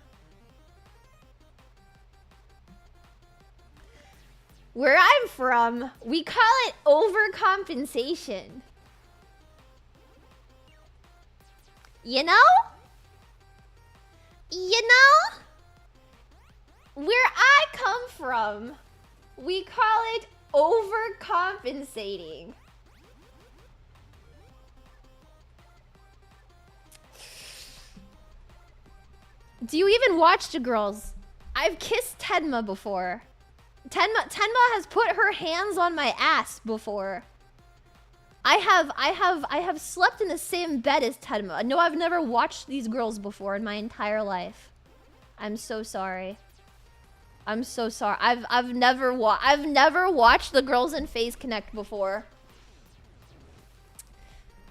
Where I'm from, we call it overcompensation. You know? You know? Where I come from, we call it overcompensating. Do you even watch the girls? I've kissed Tenma before. Tenma has put her hands on my ass before. I have slept in the same bed as Tenma. No, I've never watched these girls before in my entire life. I'm so sorry. I'm so sorry. I've never watched the girls in Phase Connect before.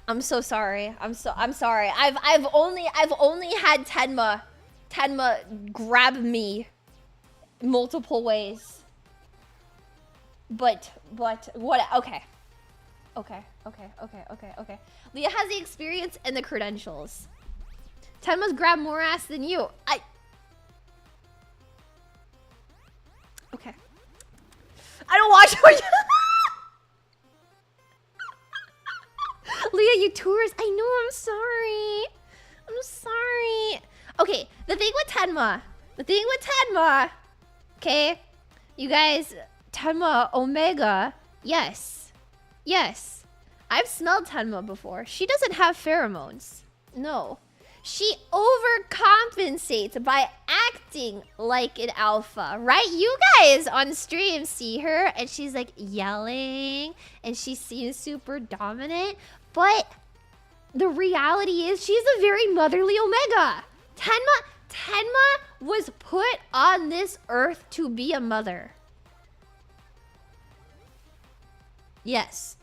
I'm so sorry. I'm sorry. I've only had Tenma Tenma grab me multiple ways. But what? Okay. Okay. Leah has the experience and the credentials. Tenma's grab more ass than you. Okay. I don't watch what Leah, you tourist. I know, I'm sorry. I'm sorry. Okay, the thing with Tenma. Okay, you guys, Tenma Omega. Yes. I've smelled Tenma before. She doesn't have pheromones. No. She overcompensates by acting like an alpha, right? You guys on stream see her and she's like yelling and she seems super dominant, but the reality is she's a very motherly Omega. Tenma was put on this earth to be a mother. Yes.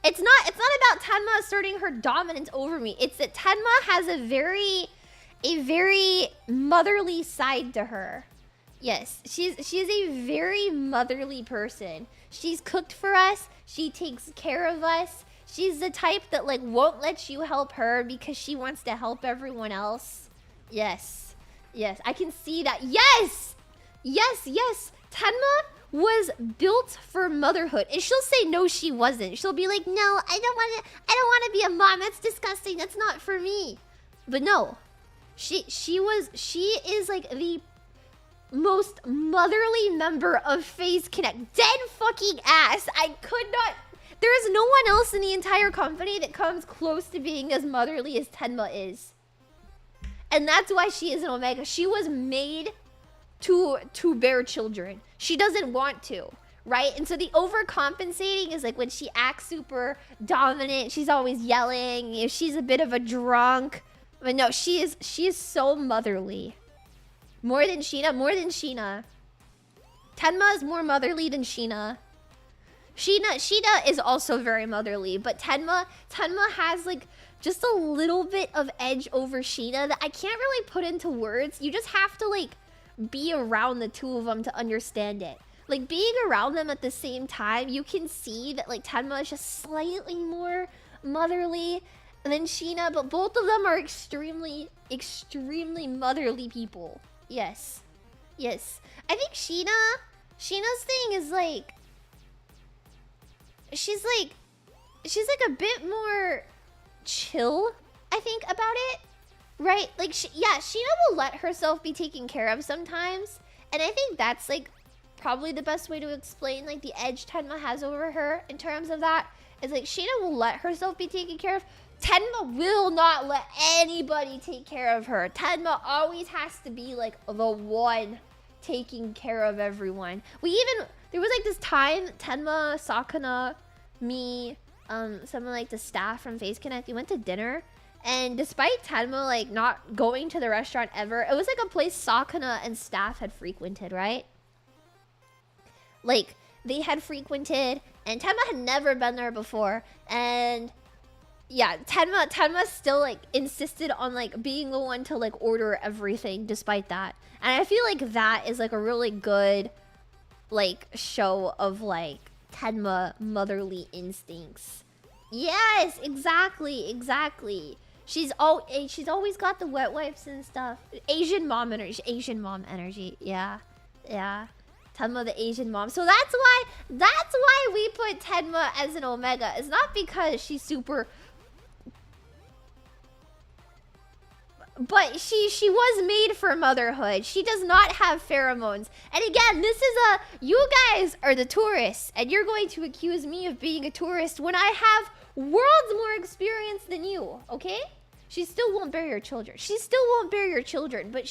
It's not about Tenma asserting her dominance over me. It's that Tenma has a very motherly side to her. Yes, she's a very motherly person. She's cooked for us. She takes care of us. She's the type that like won't let you help her because she wants to help everyone else. Yes, I can see that. Yes. Tenma was built for motherhood, and she'll say no, she wasn't. She'll be like, no, I don't want to be a mom. That's disgusting. That's not for me. But no, she is like the most motherly member of FaZe Connect. Dead fucking ass. I could not. There is no one else in the entire company that comes close to being as motherly as Tenma is, and that's why she is an Omega. She was made to bear children. She doesn't want to, right? And so the overcompensating is like when she acts super dominant, she's always yelling, you know, she's a bit of a drunk. But no, she is so motherly. More than Shiina. Tenma is more motherly than Shiina. Shiina is also very motherly, but Tenma has like just a little bit of edge over Shiina that I can't really put into words. You just have to like be around the two of them to understand it. Like being around them at the same time, you can see that like Tenma is just slightly more motherly than Shiina, but both of them are extremely motherly people. Yes. I think Sheena's thing is like she's like a bit more chill, I think, about it. Right? Like, Shiina will let herself be taken care of sometimes. And I think that's, like, probably the best way to explain, like, the edge Tenma has over her in terms of that. Is, like, Shiina will let herself be taken care of. Tenma will not let anybody take care of her. Tenma always has to be, like, the one taking care of everyone. There was, like, this time, Tenma, Sakana, me, some of, like, the staff from FaZe Connect, we went to dinner. And despite Tenma, like, not going to the restaurant ever, it was, like, a place Sakana and staff had frequented, right? Like, they had frequented, and Tenma had never been there before. And, yeah, Tenma still, like, insisted on, like, being the one to, like, order everything despite that. And I feel like that is, like, a really good, like, show of, like, Tenma motherly instincts. Yes, exactly. She's always got the wet wipes and stuff. Asian mom energy. Yeah. Tenma the Asian mom. So that's why we put Tenma as an Omega. It's not because she's super, but she was made for motherhood. She does not have pheromones. And again, you guys are the tourists, and you're going to accuse me of being a tourist when I have worlds more experience than you, okay? She still won't bear your children. But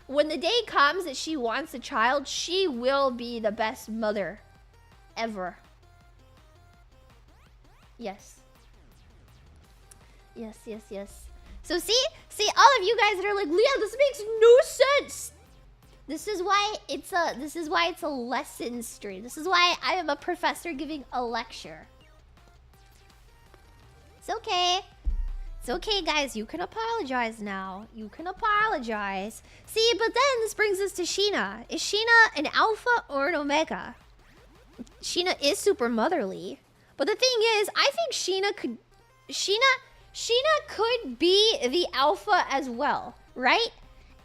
when the day comes that she wants a child, she will be the best mother ever. Yes. So see, all of you guys that are like, Leah, this makes no sense. This is why it's a lesson stream. This is why I am a professor giving a lecture. It's okay. It's okay, guys. You can apologize now. You can apologize. See, but then this brings us to Shiina. Is Shiina an alpha or an omega? Shiina is super motherly. But the thing is, I think Shiina could be the alpha as well, right?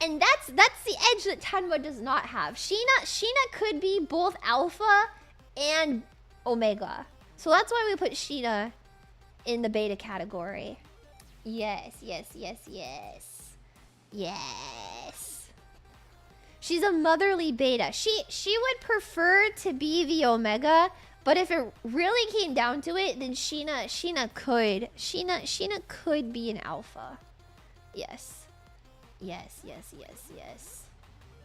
And that's the edge that Tenma does not have. Shiina could be both alpha and omega. So that's why we put Shiina in the beta category. Yes. She's a motherly beta. She would prefer to be the omega, but if it really came down to it, then Shiina could be an alpha. Yes.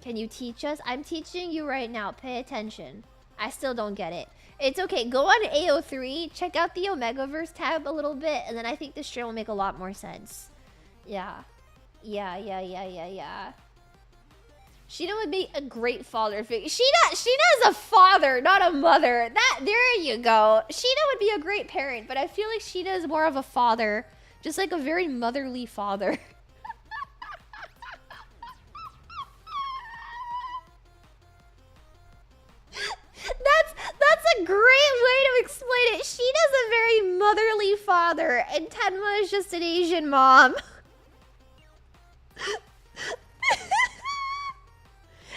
Can you teach us? I'm teaching you right now. Pay attention. I still don't get it. It's okay. Go on AO3, check out the Omegaverse tab a little bit, and then I think this stream will make a lot more sense. Yeah. Shiina would be a great father figure. Shiina is a father, not a mother. There you go. Shiina would be a great parent, but I feel like Shiina is more of a father. Just like a very motherly father. That's a great way to explain it. Sheena's a very motherly father, and Tenma is just an Asian mom.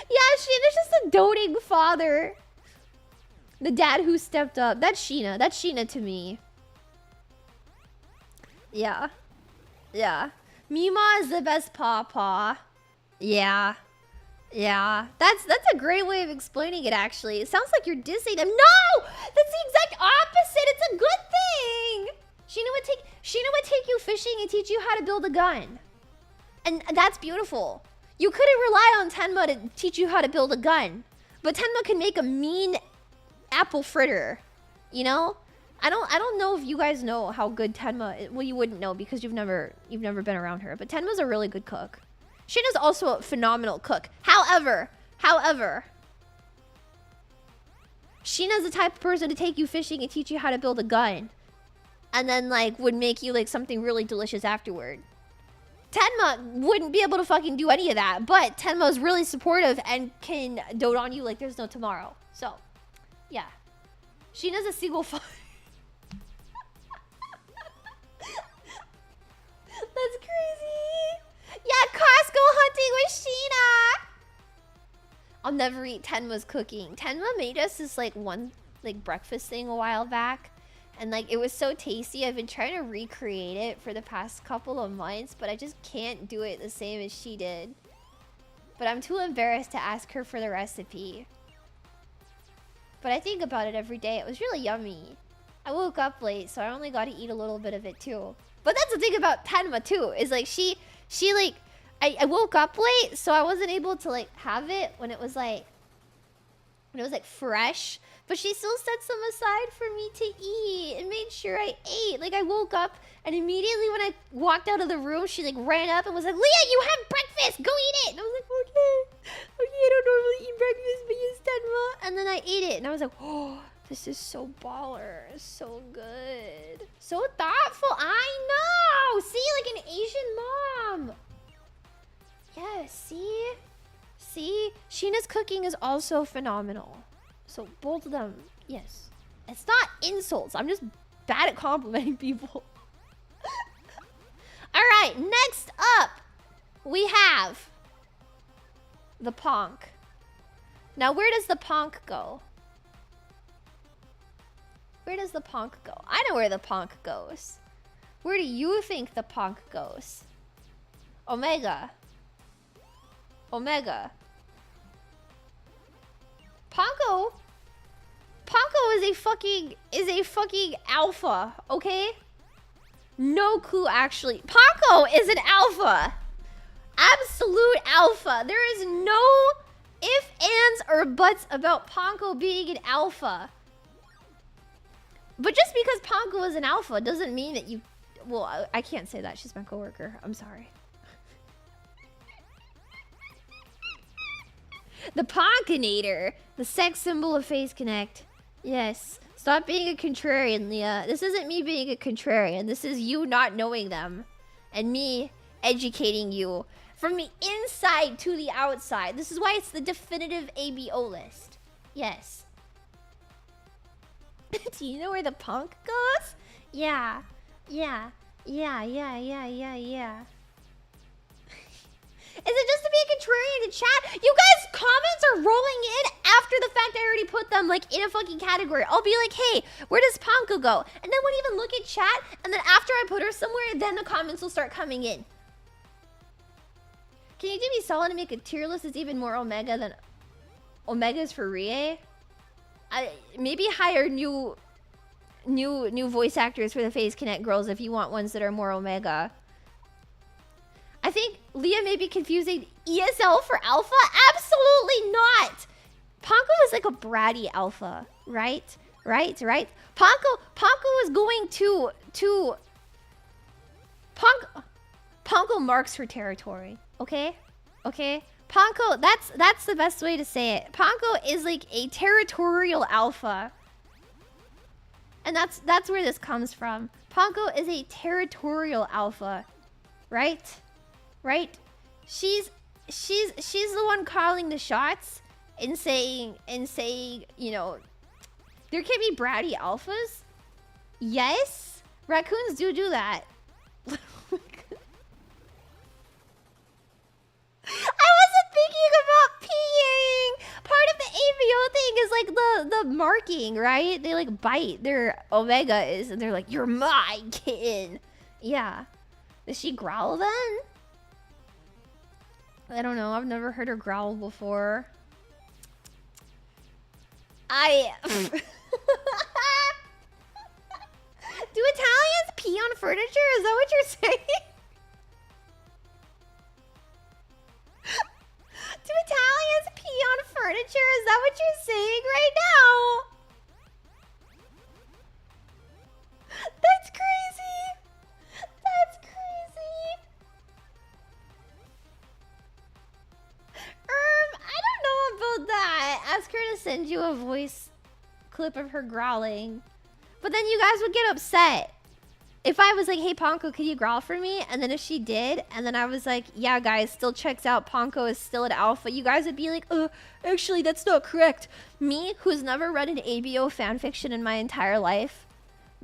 Yeah, Sheena's just a doting father. The dad who stepped up. That's Shiina. That's Shiina to me. Yeah. Mima is the best pawpaw. Yeah. That's a great way of explaining it, actually. It sounds like you're dissing them. No! That's the exact opposite. It's a good thing. Shiina would take you fishing and teach you how to build a gun. And that's beautiful. You couldn't rely on Tenma to teach you how to build a gun. But Tenma can make a mean apple fritter. You know? I don't know if you guys know how good Tenma is. Well, you wouldn't know because you've never been around her. But Tenma's a really good cook. Shina's also a phenomenal cook. However, Shina's the type of person to take you fishing and teach you how to build a gun. And then, like, would make you, like, something really delicious afterward. Tenma wouldn't be able to fucking do any of that. But Tenma's really supportive and can dote on you like there's no tomorrow. So, yeah. Shina's a single father. That's crazy. Yeah, Costco hunting with Shiina. I'll never eat Tenma's cooking. Tenma made us this like breakfast thing a while back. And like it was so tasty. I've been trying to recreate it for the past couple of months, but I just can't do it the same as she did. But I'm too embarrassed to ask her for the recipe. But I think about it every day. It was really yummy. I woke up late, so I only got to eat a little bit of it too. But that's the thing about Tenma too, is like she like, I woke up late, so I wasn't able to like have it when it was like fresh. But she still set some aside for me to eat and made sure I ate. Like I woke up and immediately when I walked out of the room, she like ran up and was like, "Leah, you have breakfast. Go eat it." And I was like, okay, I don't normally eat breakfast, but yes, Tenma. And then I ate it and I was like, oh, this is so baller. So good. So thoughtful. I know. See, like an Asian mom. Yeah, see? Sheena's cooking is also phenomenal. So both of them, yes. It's not insults. I'm just bad at complimenting people. Alright, next up, we have the Ponk. Now, where does the Ponk go? Where does the Ponk go? I know where the Ponk goes. Where do you think the Ponk goes? Omega. Panko is a fucking alpha, okay? No clue, actually. Panko is an alpha. Absolute alpha. There is no ifs, ands, or buts about Panko being an alpha. But just because Panko is an alpha doesn't mean that you... Well, I can't say that. She's my coworker. I'm sorry. The Ponkinator. The sex symbol of Phase Connect. Yes. Stop being a contrarian, Leah. This isn't me being a contrarian. This is you not knowing them. and me educating you from the inside to the outside. This is why it's the definitive ABO list. Yes. Do you know where the punk goes? Yeah. Yeah. Yeah. Is it just to be a contrarian to chat? You guys' comments are rolling in after the fact I already put them like in a fucking category. I'll be like, hey, where does Panko go? And then won't even look at chat. And then after I put her somewhere, then the comments will start coming in. Can you do me solid and make a tier list that's even more Omega than Omegas for Rie? Maybe hire new voice actors for the Phase Connect girls if you want ones that are more Omega. I think Leah may be confusing ESL for Alpha. Absolutely not. Panko is like a bratty Alpha, right? Right. Panko was going to Panko marks her territory. Okay. Panko, that's the best way to say it. Panko is like a territorial Alpha. And that's where this comes from. Panko is a territorial Alpha. Right? She's the one calling the shots and saying, you know, there can be bratty alphas. Yes, raccoons do that. I wasn't thinking about peeing. Part of the ABO thing is like the marking, right? They like bite their Omegas and they're like, "You're my kitten." Yeah. Does she growl then? I don't know. I've never heard her growl before. Do Italians pee on furniture? Is that what you're saying? Do Italians pee on furniture? Is that what you're saying right now? That's crazy. That's crazy. I don't know about that. Ask her to send you a voice clip of her growling. But then you guys would get upset. If I was like, hey, Panko, could you growl for me? And then if she did, and then I was like, yeah, guys, still checks out. Panko is still at Alpha. You guys would be like, actually, that's not correct. Me, who's never read an ABO fanfiction in my entire life,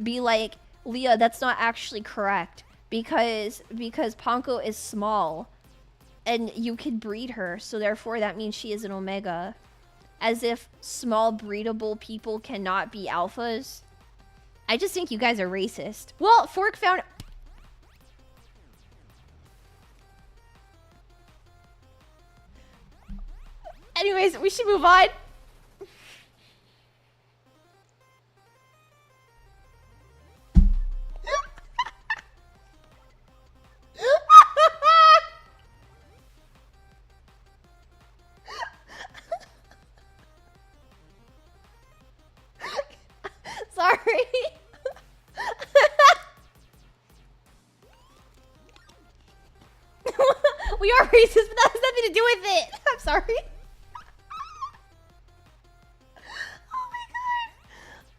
be like, Leah, that's not actually correct. Because Panko is small. And you could breed her, so therefore that means she is an Omega. As if small breedable people cannot be alphas. I just think you guys are racist. Well, Fork found... Anyways, we should move on. Sorry. We are racist, but that has nothing to do with it. I'm sorry.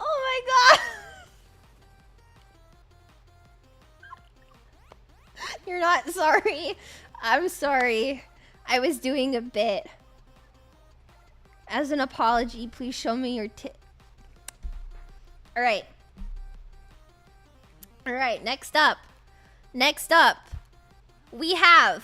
Oh my god. You're not sorry. I'm sorry. I was doing a bit. As an apology, please show me your Alright. Alright, next up. We have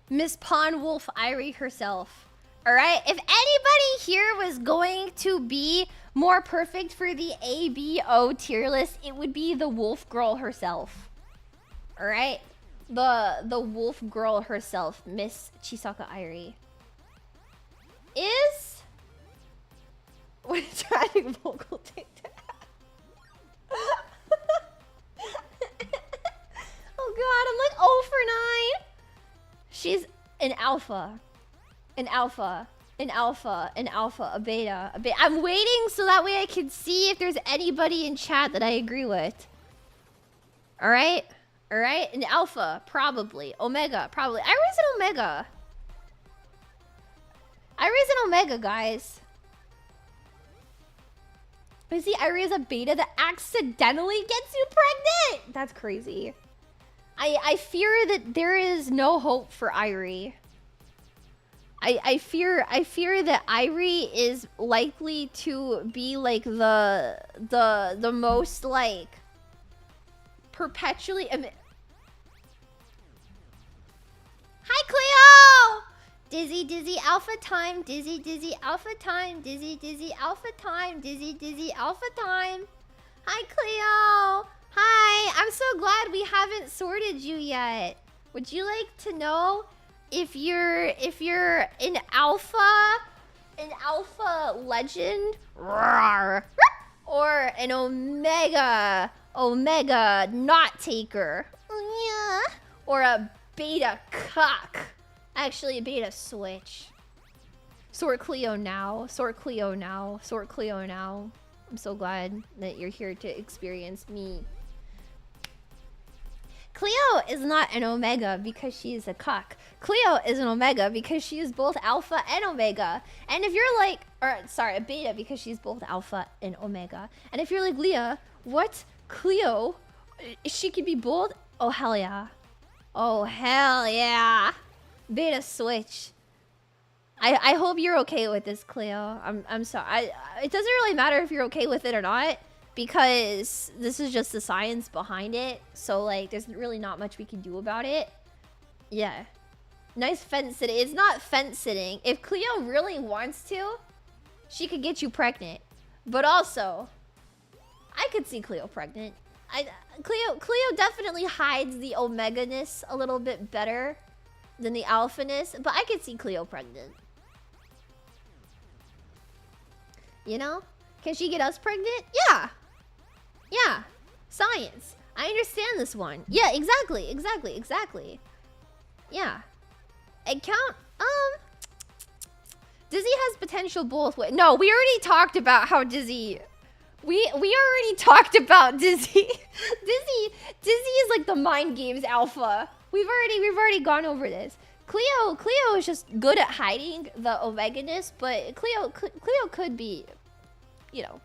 Miss Pawn Wolf Irie herself. Alright? If anybody here was going to be more perfect for the ABO tier list, it would be the wolf girl herself. Alright? The wolf girl herself, Miss Chisaka Airi. Is... What is trying vocal TikTok? Oh god, I'm like 0 for 9. She's an alpha. A beta. I'm waiting so that way I can see if there's anybody in chat that I agree with. Alright? An alpha, probably. Omega, probably. Irie's an Omega, guys. But see, Irie is a beta that accidentally gets you pregnant. That's crazy. I fear that there is no hope for Irie. I fear that Irie is likely to be like the most like perpetually Hi Cleo! Dizzy alpha time, dizzy alpha time, dizzy alpha time, dizzy alpha time. Hi Cleo! Hi, I'm so glad we haven't sorted you yet. Would you like to know if you're an alpha legend or an omega not taker? Yeah. Or a beta cock. Actually a beta switch. Sort Cleo now. Sort Cleo now. Sort Cleo now. I'm so glad that you're here to experience me. Cleo is not an omega because she is a cock. Cleo is an omega because she is both alpha and omega. And if you're like, or sorry, a beta because she's both alpha and omega. And if you're like, Leah, what? Cleo? She could be both? Oh, hell yeah. Oh, hell yeah. Beta switch. I hope you're okay with this, Cleo. I'm sorry. It doesn't really matter if you're okay with it or not, because this is just the science behind it. So like there's really not much we can do about it. Yeah. Nice fence sitting. It's not fence sitting. If Cleo really wants to, she could get you pregnant. But also, I could see Cleo pregnant. Cleo definitely hides the omega-ness a little bit better than the alpha-ness, but I could see Cleo pregnant. You know? Can she get us pregnant? Yeah. Yeah. Science. I understand this one. Yeah, exactly. Yeah. And count, Dizzy has potential both ways. No, we already talked about how Dizzy... We already talked about Dizzy. Dizzy is like the mind games alpha. We've already gone over this. Cleo is just good at hiding the omega-ness, but Cleo could be, you know,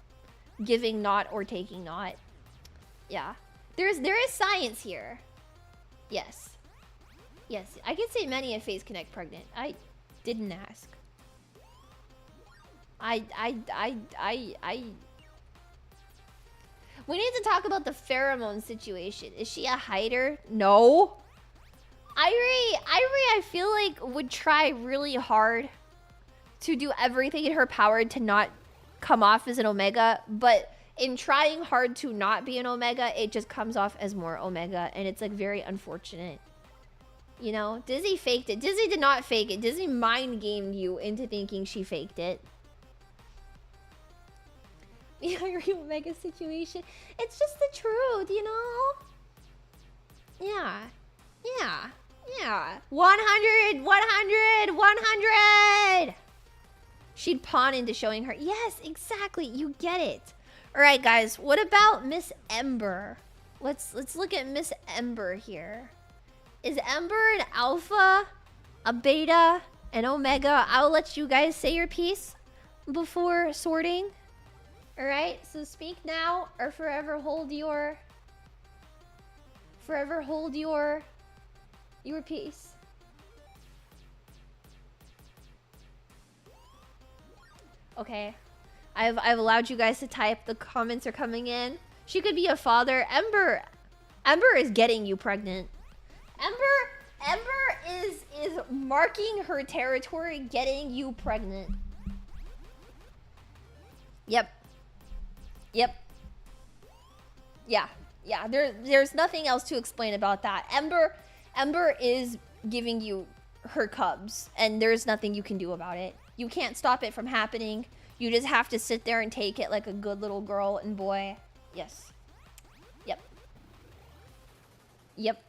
giving not or taking not. Yeah. There is science here. Yes. Yes, I can say many a Phase Connect pregnant. I didn't ask. We need to talk about the pheromone situation. Is she a hider? No. Irie, I feel like would try really hard to do everything in her power to not come off as an omega, but in trying hard to not be an omega, it just comes off as more omega, and it's like very unfortunate. You know, Dizzy faked it. Dizzy did not fake it. Dizzy mind gamed you into thinking she faked it. The Irie omega situation. It's just the truth, you know? Yeah. 100! She'd pawn into showing her. Yes, exactly. You get it. All right, guys. What about Miss Ember? Let's look at Miss Ember here. Is Ember an alpha, a beta, an omega? I'll let you guys say your piece before sorting. All right. So speak now or forever hold your piece. Okay. I've allowed you guys to type. The comments are coming in. She could be a father. Ember is getting you pregnant. Ember is marking her territory, getting you pregnant. Yep. Yeah. There's nothing else to explain about that. Ember is giving you her cubs, and there's nothing you can do about it. You can't stop it from happening. You just have to sit there and take it like a good little girl and boy. Yes. Yep.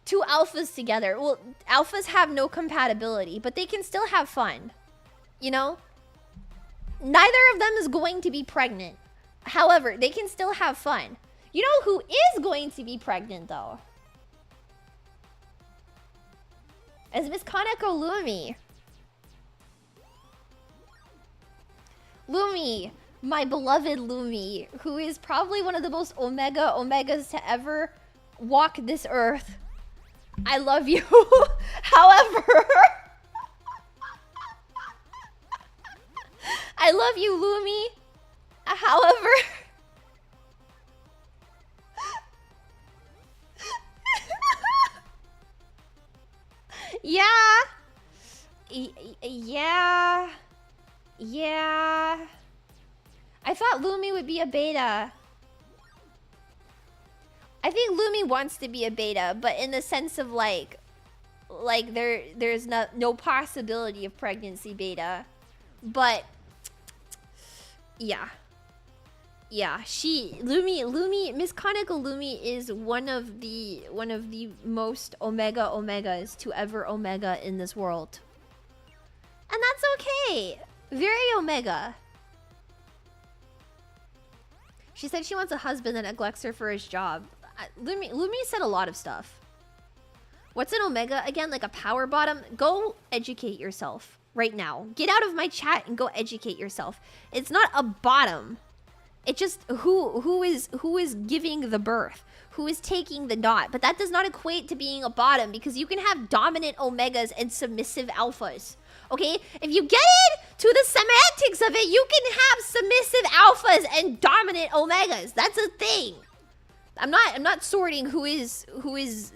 Two alphas together. Well, alphas have no compatibility, but they can still have fun. You know? Neither of them is going to be pregnant. However, they can still have fun. You know who is going to be pregnant, though? Is Miss Kaneko Lumi. Lumi, my beloved Lumi, who is probably one of the most omegas to ever walk this earth. I love you. However, I love you, Lumi. However, yeah. Yeah. Yeah. I thought Lumi would be a beta. I think Lumi wants to be a beta, but in the sense of like there's no possibility of pregnancy beta. But yeah. Yeah, Lumi, Miss Kaneko Lumi is one of the most omegas to ever omega in this world. And that's okay. Very omega. She said she wants a husband that neglects her for his job. Lumi said a lot of stuff. What's an omega? Again, like a power bottom? Go educate yourself right now. Get out of my chat and go educate yourself. It's not a bottom. It's just who is giving the birth, who is taking the knot. But that does not equate to being a bottom, because you can have dominant omegas and submissive alphas. Okay? If you get into the semantics of it, you can have submissive alphas and dominant omegas. That's a thing. I'm not sorting who is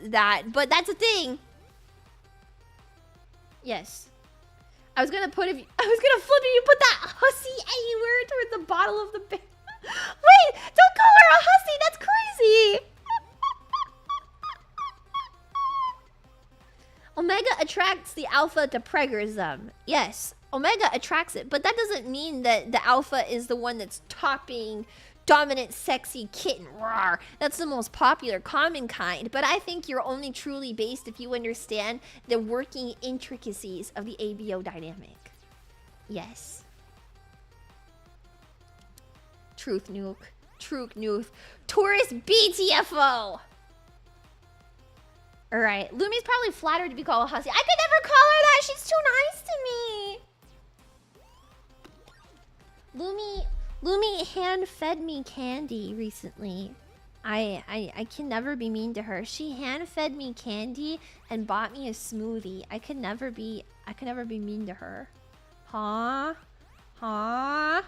that, but that's a thing. Yes. I was gonna flip it. You put that hussy anywhere towards the bottle of the bear. Wait, don't call her a hussy. That's crazy. Omega attracts the alpha to pregerism. Yes, Omega attracts it, but that doesn't mean that the alpha is the one that's topping dominant, sexy kitten. Rawr. That's the most popular, common kind. But I think you're only truly based if you understand the working intricacies of the ABO dynamic. Yes. Truth nuke. Truth nuke. Tourist BTFO. Alright. Lumi's probably flattered to be called a hussy. I could never call her that. She's too nice to me. Lumi hand-fed me candy recently. I can never be mean to her. She hand-fed me candy and bought me a smoothie. I could never be mean to her. Huh? Huh?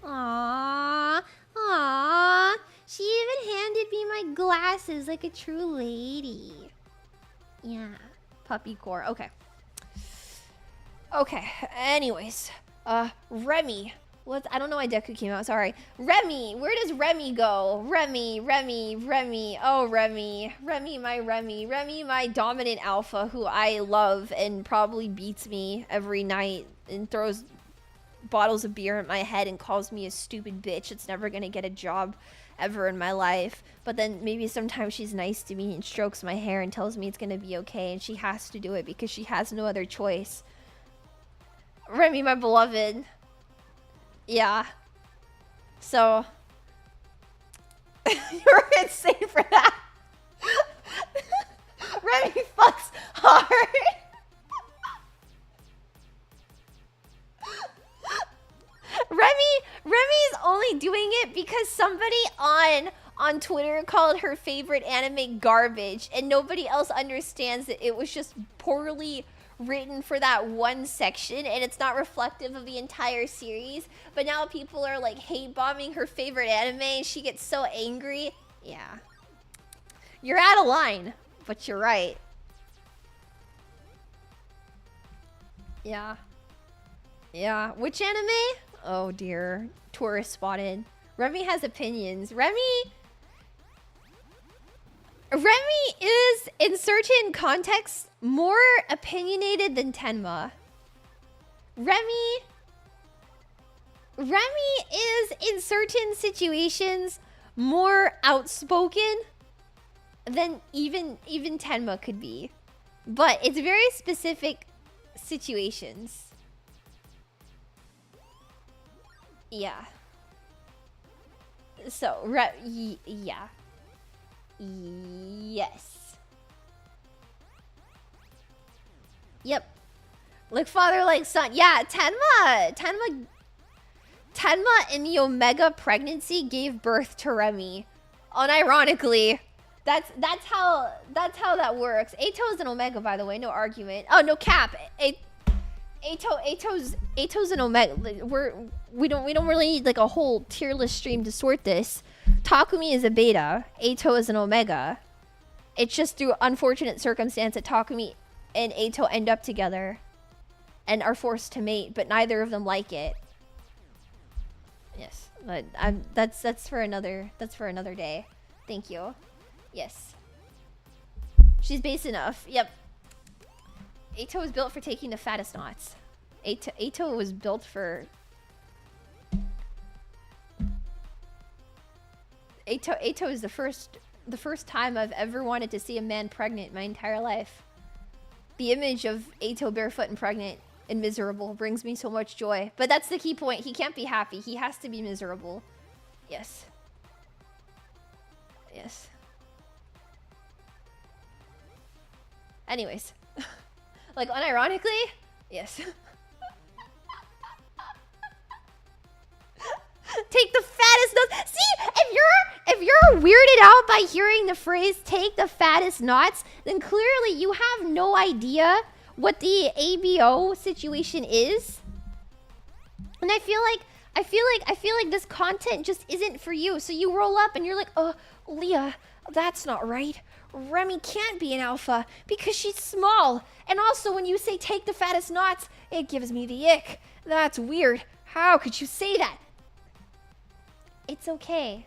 Aww. Aww. She even handed me my glasses like a true lady. Yeah. Puppy core. Okay. Okay. Anyways. Remy. I don't know why Deku came out. Sorry. Remy. Where does Remy go? Remy. Oh, Remy. Remy, my dominant alpha who I love and probably beats me every night and throws bottles of beer at my head and calls me a stupid bitch that's never gonna get a job ever in my life. But then maybe sometimes she's nice to me and strokes my hair and tells me it's gonna be okay, and she has to do it because she has no other choice. Remy, my beloved. Yeah. So you're insane for that. Remy fucks hard. Remy's only doing it because somebody on Twitter called her favorite anime garbage, and nobody else understands that it was just poorly written for that one section, and it's not reflective of the entire series. But now people are like hate bombing her favorite anime, and she gets so angry. Yeah. You're out of line, but you're right. Yeah. Yeah. Which anime? Oh dear. Tourist spotted. Remy has opinions. Remy is, in certain contexts, more opinionated than Tenma. Remy is, in certain situations, more outspoken than even Tenma could be. But it's very specific situations. Yeah. So, yeah. Yes. Yep. Like father, like son. Yeah, Tenma in the Omega pregnancy gave birth to Remy. Unironically. That's how that works. Eito is an Omega, by the way. No argument. Oh, no cap. Eito's an Omega. We don't really need like a whole tier list stream to sort this. Takumi is a beta. Eito is an Omega. It's just through unfortunate circumstance that Takumi and Eito end up together and are forced to mate, but neither of them like it. Yes, but that's for another day. Thank you. Yes. She's base enough. Yep. Eito was built for taking the fattest knots. Eito was built for... Eito is the first time I've ever wanted to see a man pregnant my entire life. The image of Eito barefoot and pregnant and miserable brings me so much joy. But that's the key point. He can't be happy. He has to be miserable. Yes. Yes. Anyways. Like, unironically, yes. Take the fattest knots. See, if you're weirded out by hearing the phrase "take the fattest knots," then clearly you have no idea what the ABO situation is. And I feel like this content just isn't for you. So you roll up and you're like, "Oh, Leah, that's not right. Remy can't be an alpha because she's small. And also when you say take the fattest knots, it gives me the ick. That's weird. How could you say that?" It's okay.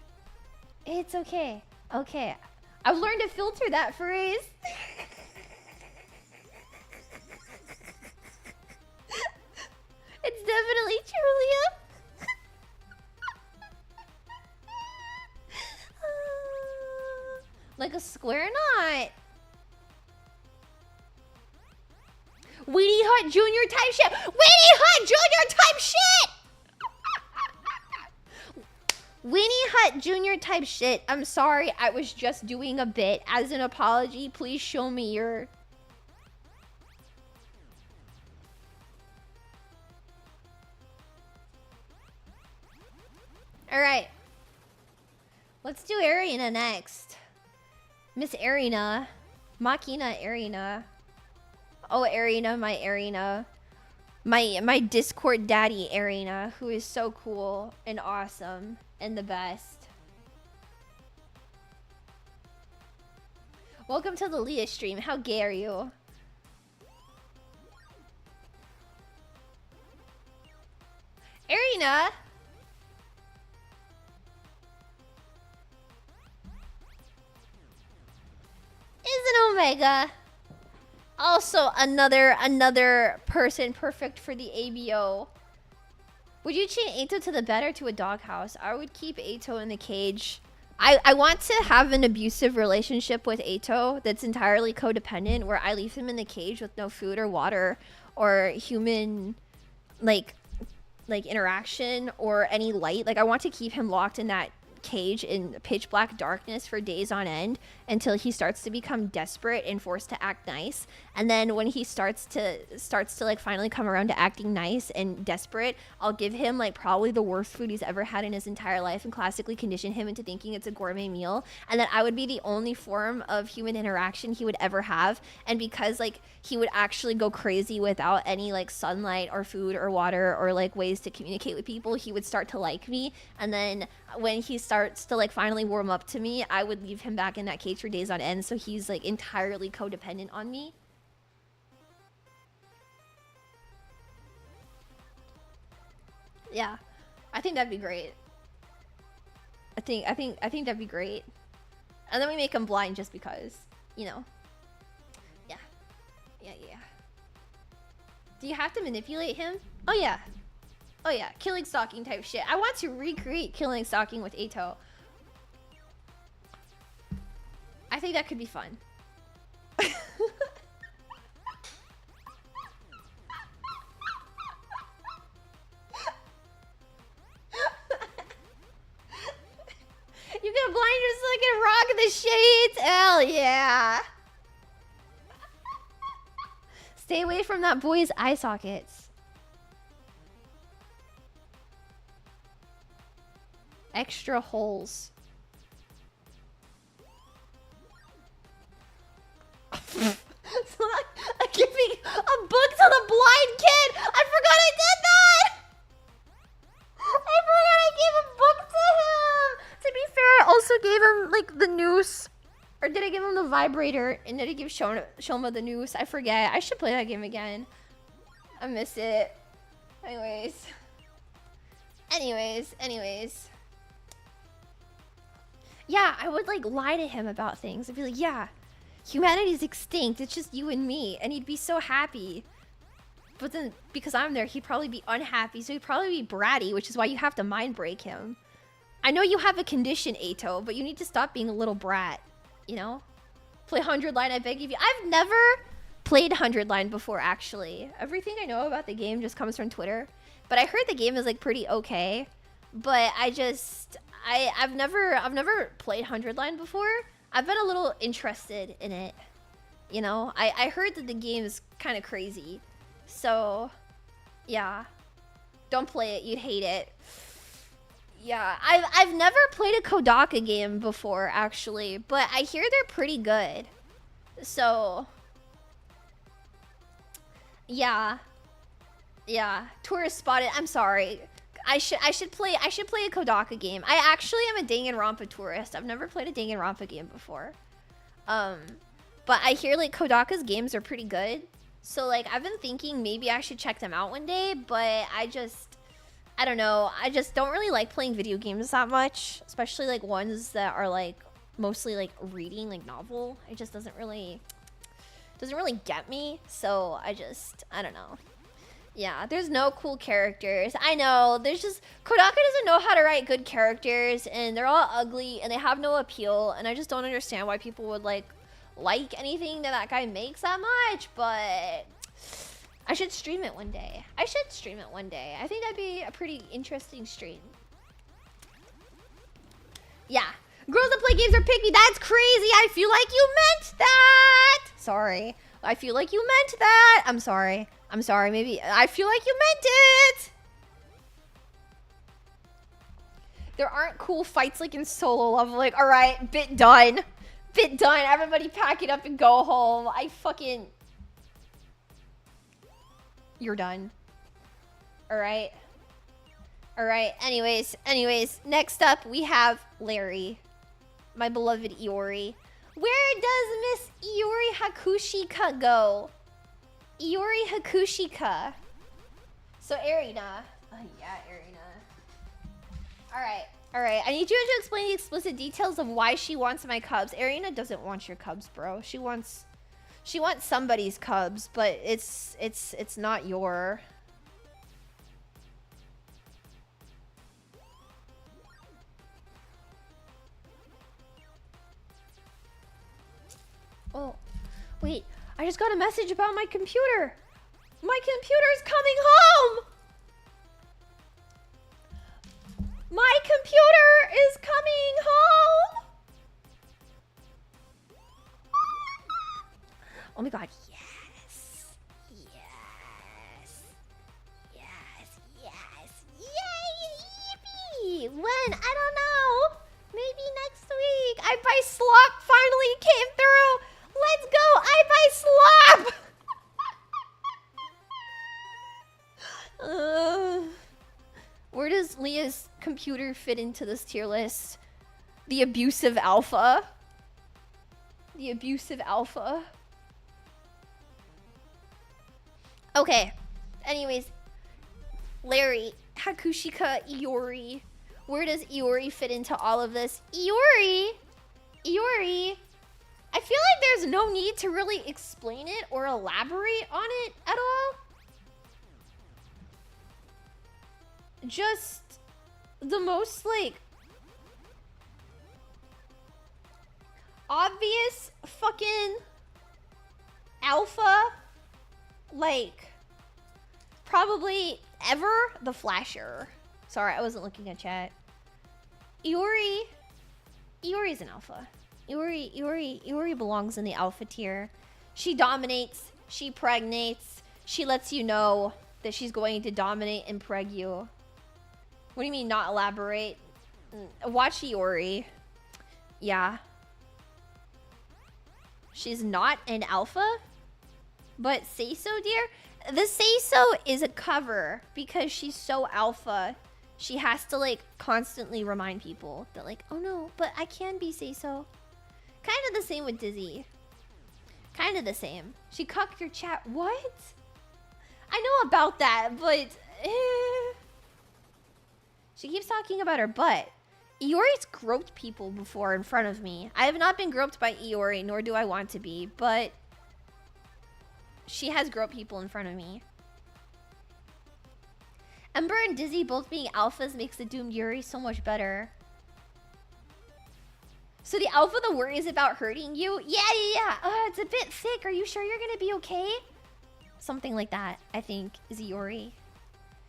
It's okay. Okay. I've learned to filter that phrase. It's definitely true, Leah. Like a square knot. Weenie Hut Junior type shit. Weenie Hut Junior type shit. Weenie Hut Junior type shit. I'm sorry, I was just doing a bit. As an apology, please show me your... Alright. Let's do Erina next. Miss Erina. Makina Erina. Oh, Erina, my Erina. My Discord daddy Erina, who is so cool and awesome and the best. Welcome to the Leah stream. How dare you? Erina! Is an Omega. Also another person perfect for the ABO. Would you chain Eito to the bed or to a doghouse? I would keep Eito in the cage. I want to have an abusive relationship with Eito that's entirely codependent, where I leave him in the cage with no food or water or human like interaction or any light. Like, I want to keep him locked in that cage in pitch black darkness for days on end until he starts to become desperate and forced to act nice. And then when he starts to like finally come around to acting nice and desperate, I'll give him like probably the worst food he's ever had in his entire life and classically condition him into thinking it's a gourmet meal, and that I would be the only form of human interaction he would ever have. And because like he would actually go crazy without any like sunlight or food or water or like ways to communicate with people, he would start to like me. And then when he starts to like finally warm up to me, I would leave him back in that cage for days on end, so he's like entirely codependent on me. Yeah, I think that'd be great. I think that'd be great. And then we make him blind just because, you know. Yeah. Yeah. Do you have to manipulate him? Oh yeah. Oh yeah, killing stalking type shit. I want to recreate killing stalking with Eito. I think that could be fun. You can blind just like a rock in the shades. Hell yeah. Stay away from that boy's eye sockets. Extra holes. noose? Or did I give him the vibrator and did I give Shoma the noose? I forget. I should play that game again. I miss it. Anyways. Yeah, I would like lie to him about things. I'd be like, yeah, humanity's extinct. It's just you and me. And he'd be so happy. But then because I'm there, he'd probably be unhappy. So he'd probably be bratty, which is why you have to mind break him. I know you have a condition, Ato, but you need to stop being a little brat. You know? Play 100 line, I beg of you. I've never played 100 line before, actually. Everything I know about the game just comes from Twitter. But I heard the game is like pretty okay. But I've never played 100 line before. I've been a little interested in it. You know? I heard that the game is kind of crazy. So, yeah. Don't play it. You'd hate it. Yeah, I've never played a Kodaka game before, actually, but I hear they're pretty good. So, yeah, tourist spotted. I'm sorry. I should play a Kodaka game. I actually am a Danganronpa tourist. I've never played a Danganronpa game before. But I hear like Kodaka's games are pretty good. So like I've been thinking maybe I should check them out one day, but I don't know. I just don't really like playing video games that much, especially like ones that are like mostly like reading, like novel. It just doesn't really get me. So I don't know. Yeah, there's no cool characters. I know. There's just Kodaka doesn't know how to write good characters, and they're all ugly and they have no appeal. And I just don't understand why people would like anything that guy makes that much. But I should stream it one day. I think that'd be a pretty interesting stream. Yeah. Girls that play games are picky. That's crazy. I feel like you meant that. Sorry. I feel like you meant that. I'm sorry. Maybe. I feel like you meant it. There aren't cool fights like in solo level. Like, all right, bit done. Everybody pack it up and go home. You're done. Alright. Anyways. Next up, we have Larry. My beloved Iori. Where does Miss Iori Hakushika go? Iori Hakushika. So, Erina. Oh, yeah, Erina. Alright. I need you to explain the explicit details of why she wants my cubs. Erina doesn't want your cubs, bro. She wants somebody's cubs, but it's not your. Oh, wait. I just got a message about my computer. My computer's coming home. My computer is coming home. Oh my god, yes. Yay, yippee. When? I don't know. Maybe next week. I Buy Slop finally came through. Let's go, I Buy Slop. Where does Leah's computer fit into this tier list? The abusive alpha. Okay. Anyways, Larry, Hakushika Iori. Where does Iori fit into all of this? Iori. I feel like there's no need to really explain it or elaborate on it at all. Just the most like obvious fucking alpha, like probably ever, the Flasher. Sorry, I wasn't looking at chat. Iori's an alpha. Iori belongs in the alpha tier. She dominates, she pregnates, she lets you know that she's going to dominate and preg you. What do you mean not elaborate? Watch Iori. Yeah. She's not an alpha? But Say So, dear? The Say So is a cover because she's so alpha. She has to like constantly remind people that like, oh no, but I can be Say So. Kind of the same with Dizzy. Kind of the same. She cucked your chat. What? I know about that, but... She keeps talking about her butt. Iori's groped people before in front of me. I have not been groped by Iori, nor do I want to be, but... She has groped people in front of me. Ember and Dizzy both being alphas makes the doomed Yuri so much better. So the alpha that worries about hurting you? Yeah. It's a bit thick. Are you sure you're gonna be okay? Something like that, I think, is Iori.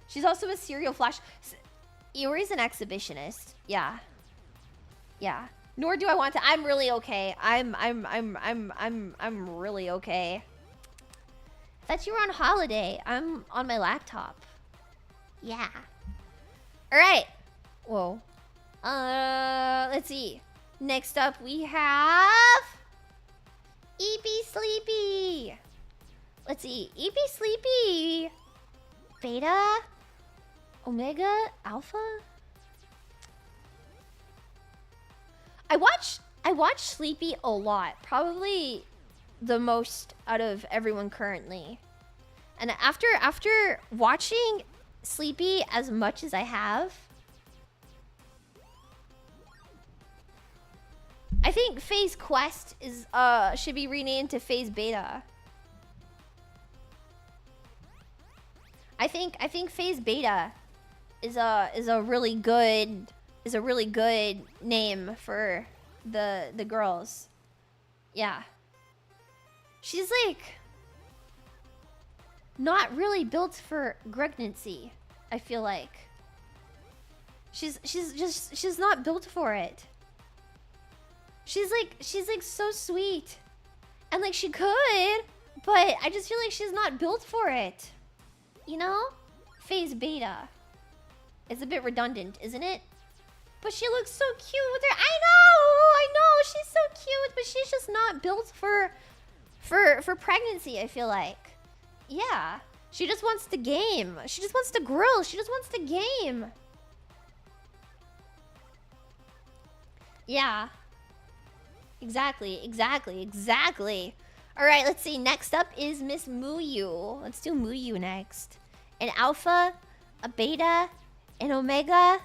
She's also a serial flash. Iori's an exhibitionist. Yeah. Nor do I want to. I'm really okay. I'm really okay. I thought you were on holiday. I'm on my laptop. Yeah. All right. Whoa. Let's see. Next up, we have EP Sleepy. Let's see. EP Sleepy. Beta. Omega. Alpha. I watch Sleepy a lot. Probably the most out of everyone currently. And after watching Sleepy as much as I have, I think Phase Quest is should be renamed to Phase Beta. I think Phase Beta is a really good name for the girls. Yeah. She's like not really built for pregnancy, I feel like. She's not built for it. She's like so sweet. And like she could, but I just feel like she's not built for it. You know? Phase Beta. It's a bit redundant, isn't it? But she looks so cute with her. I know, she's so cute, but she's just not built for pregnancy, I feel like. Yeah. She just wants to game. She just wants to grill. She just wants to game. Yeah. Exactly. All right, let's see. Next up is Miss Muyu. Let's do Muyu next. An alpha, a beta, an omega.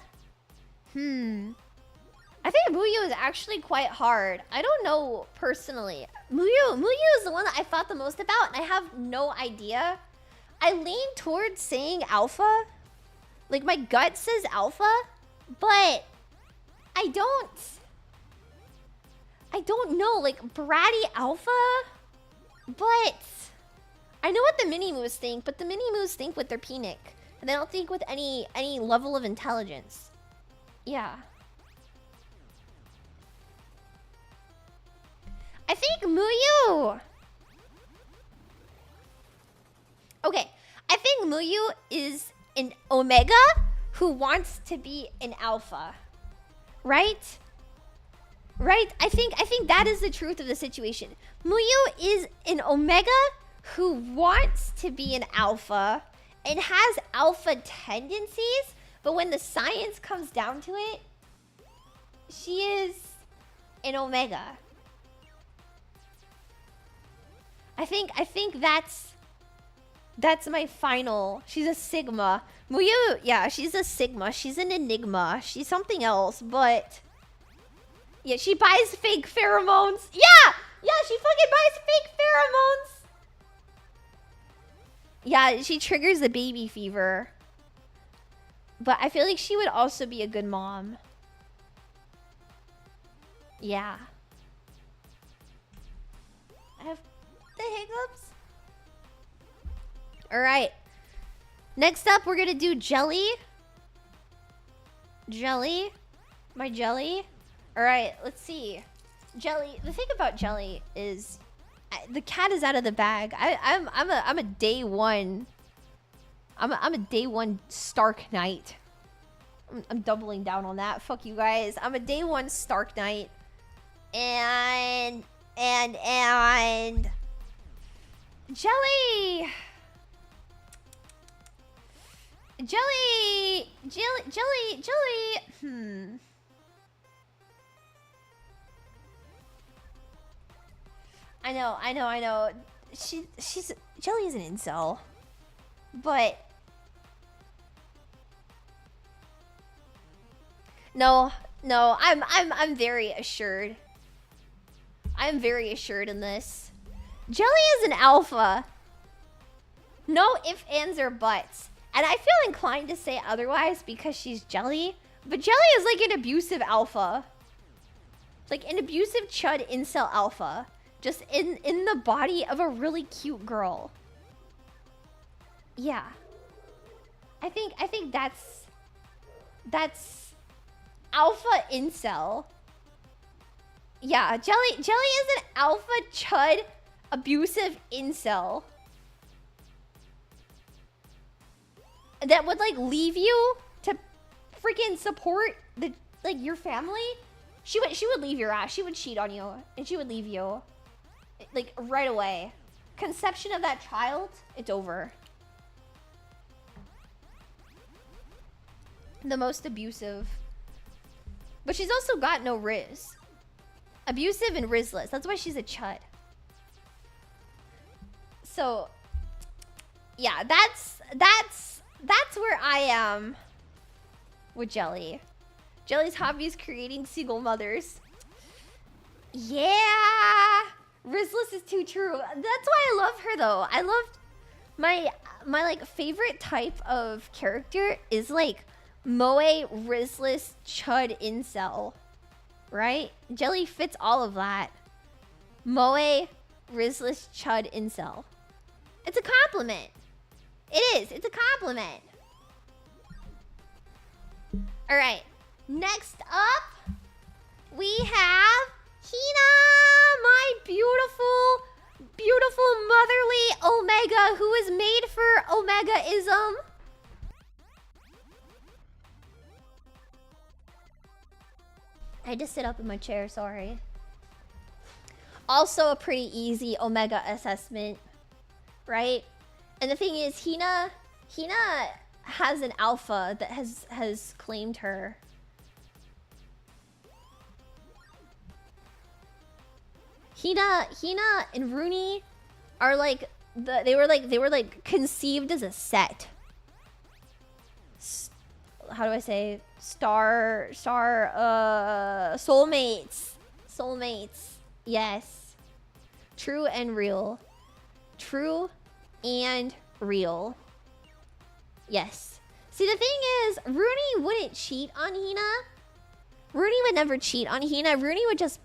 I think Muyu is actually quite hard. I don't know personally. Muyu is the one that I thought the most about, and I have no idea. I lean towards saying alpha. Like, my gut says alpha, but I don't know. Like, bratty alpha? But I know what the mini-moos think, but the mini-moos think with their penic. And they don't think with any level of intelligence. Yeah. I think Muyu. Okay, I think Muyu is an omega who wants to be an alpha. Right? Right? I think that is the truth of the situation. Muyu is an omega who wants to be an alpha and has alpha tendencies, but when the science comes down to it, she is an omega. I think that's my final. She's a sigma. Muyu, yeah, she's a sigma. She's an enigma. She's something else, but yeah, she buys fake pheromones. Yeah, she fucking buys fake pheromones. Yeah, she triggers the baby fever. But I feel like she would also be a good mom. Yeah. I have the hiccups. Alright. Next up, we're gonna do Jelly. Jelly. My Jelly. Alright, let's see. Jelly. The thing about Jelly is the cat is out of the bag. I'm a day one. I'm a day one Stark Knight. I'm doubling down on that. Fuck you guys. I'm a day one Stark Knight. And Jelly. I know. She's Jelly is an incel, but no, I'm very assured. I'm very assured in this. Jelly is an alpha. No ifs, ands, or buts. And I feel inclined to say otherwise because she's Jelly. But Jelly is like an abusive alpha. Like an abusive chud incel alpha. Just in the body of a really cute girl. Yeah. I think that's alpha incel. Yeah, Jelly is an alpha chud abusive incel. That would like leave you to freaking support the your family. She would leave your ass. She would cheat on you and she would leave you like right away. Conception of that child, it's over. The most abusive. But she's also got no riz. Abusive and rizless. That's why she's a chud. So yeah, that's where I am with Jelly. Jelly's hobby is creating single mothers. Yeah, rizless is too true. That's why I love her though. I loved my like favorite type of character is like moe rizless chud incel, right? Jelly fits all of that. Moe rizless chud incel. It's a compliment. It is. It's a compliment. All right. Next up, we have Hina, my beautiful, beautiful motherly Omega who is made for Omega-ism. I had to sit up in my chair, sorry. Also a pretty easy Omega assessment, right? And the thing is, Hina has an alpha that has claimed her. Hina and Runie are like they were like conceived as a set. How do I say soulmates. Yes. True and real. True and real. Yes. See, the thing is, Runie wouldn't cheat on Hina. Runie would never cheat on Hina. Runie would just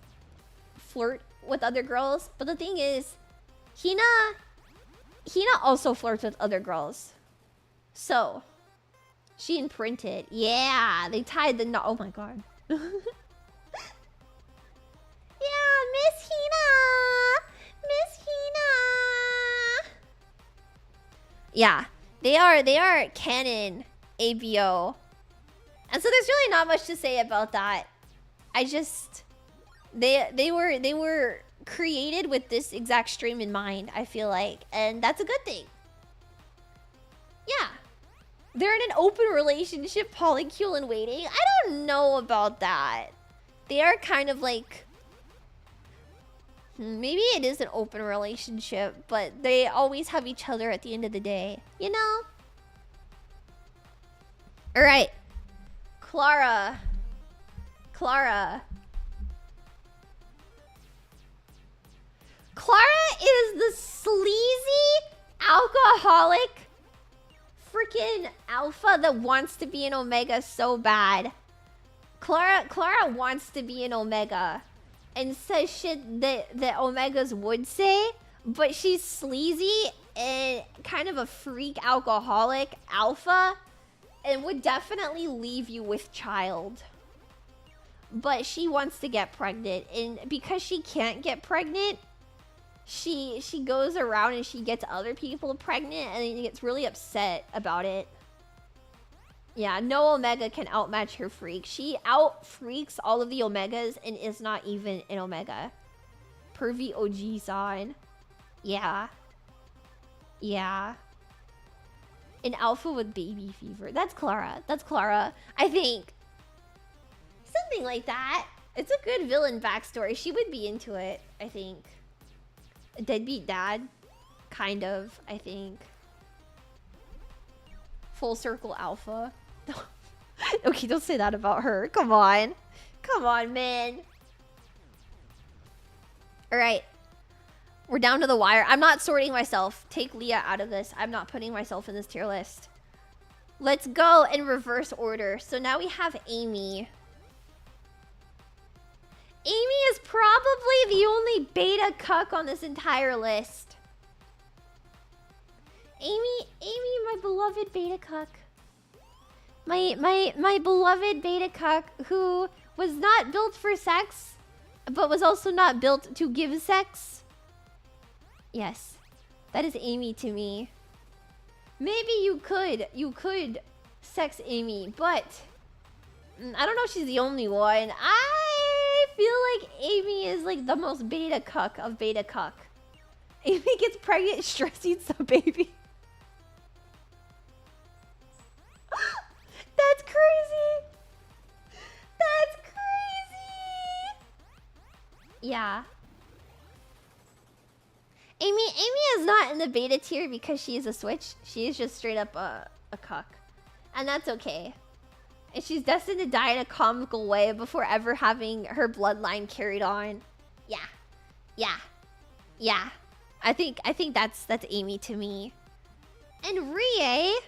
flirt with other girls. But the thing is, Hina also flirts with other girls. So, she imprinted. Yeah, they tied the knot. Oh my god. Yeah, Miss Hina! Miss Hina! Yeah, they are canon ABO. And so there's really not much to say about that. I just they were created with this exact stream in mind, I feel like, and that's a good thing. Yeah. They're in an open relationship, polycule and waiting. I don't know about that. They are kind of like... Maybe it is an open relationship, but they always have each other at the end of the day. You know? Alright. Clara. Clara is the sleazy, alcoholic, freaking alpha that wants to be an Omega so bad. Clara wants to be an Omega and says shit that Omegas would say, but she's sleazy and kind of a freak alcoholic alpha and would definitely leave you with child. But she wants to get pregnant, and because she can't get pregnant, she goes around and she gets other people pregnant and gets really upset about it. Yeah, no Omega can outmatch her freak. She out-freaks all of the Omegas and is not even an Omega. Pervy OG sign. Yeah. Yeah. An alpha with baby fever. That's Clara. That's Clara. I think. Something like that. It's a good villain backstory. She would be into it, I think. A deadbeat dad? Kind of, I think. Full circle alpha. Okay, don't say that about her. Come on. Come on, man. Alright. We're down to the wire. I'm not sorting myself. Take Leah out of this. I'm not putting myself in this tier list. Let's go in reverse order. So now we have Eimi. Eimi is probably the only beta cuck on this entire list. Eimi, my beloved beta cuck. My beloved beta cuck who was not built for sex, but was also not built to give sex. Yes, that is Eimi to me. Maybe you could sex Eimi, but I don't know if she's the only one. I feel like Eimi is like the most beta cuck of beta cuck. Eimi gets pregnant, stress eats the baby. That's crazy. That's crazy. Yeah. Eimi is not in the beta tier because she is a switch. She is just straight up a cuck. And that's okay. And she's destined to die in a comical way before ever having her bloodline carried on. Yeah. Yeah. Yeah. I think that's Eimi to me. And Rie...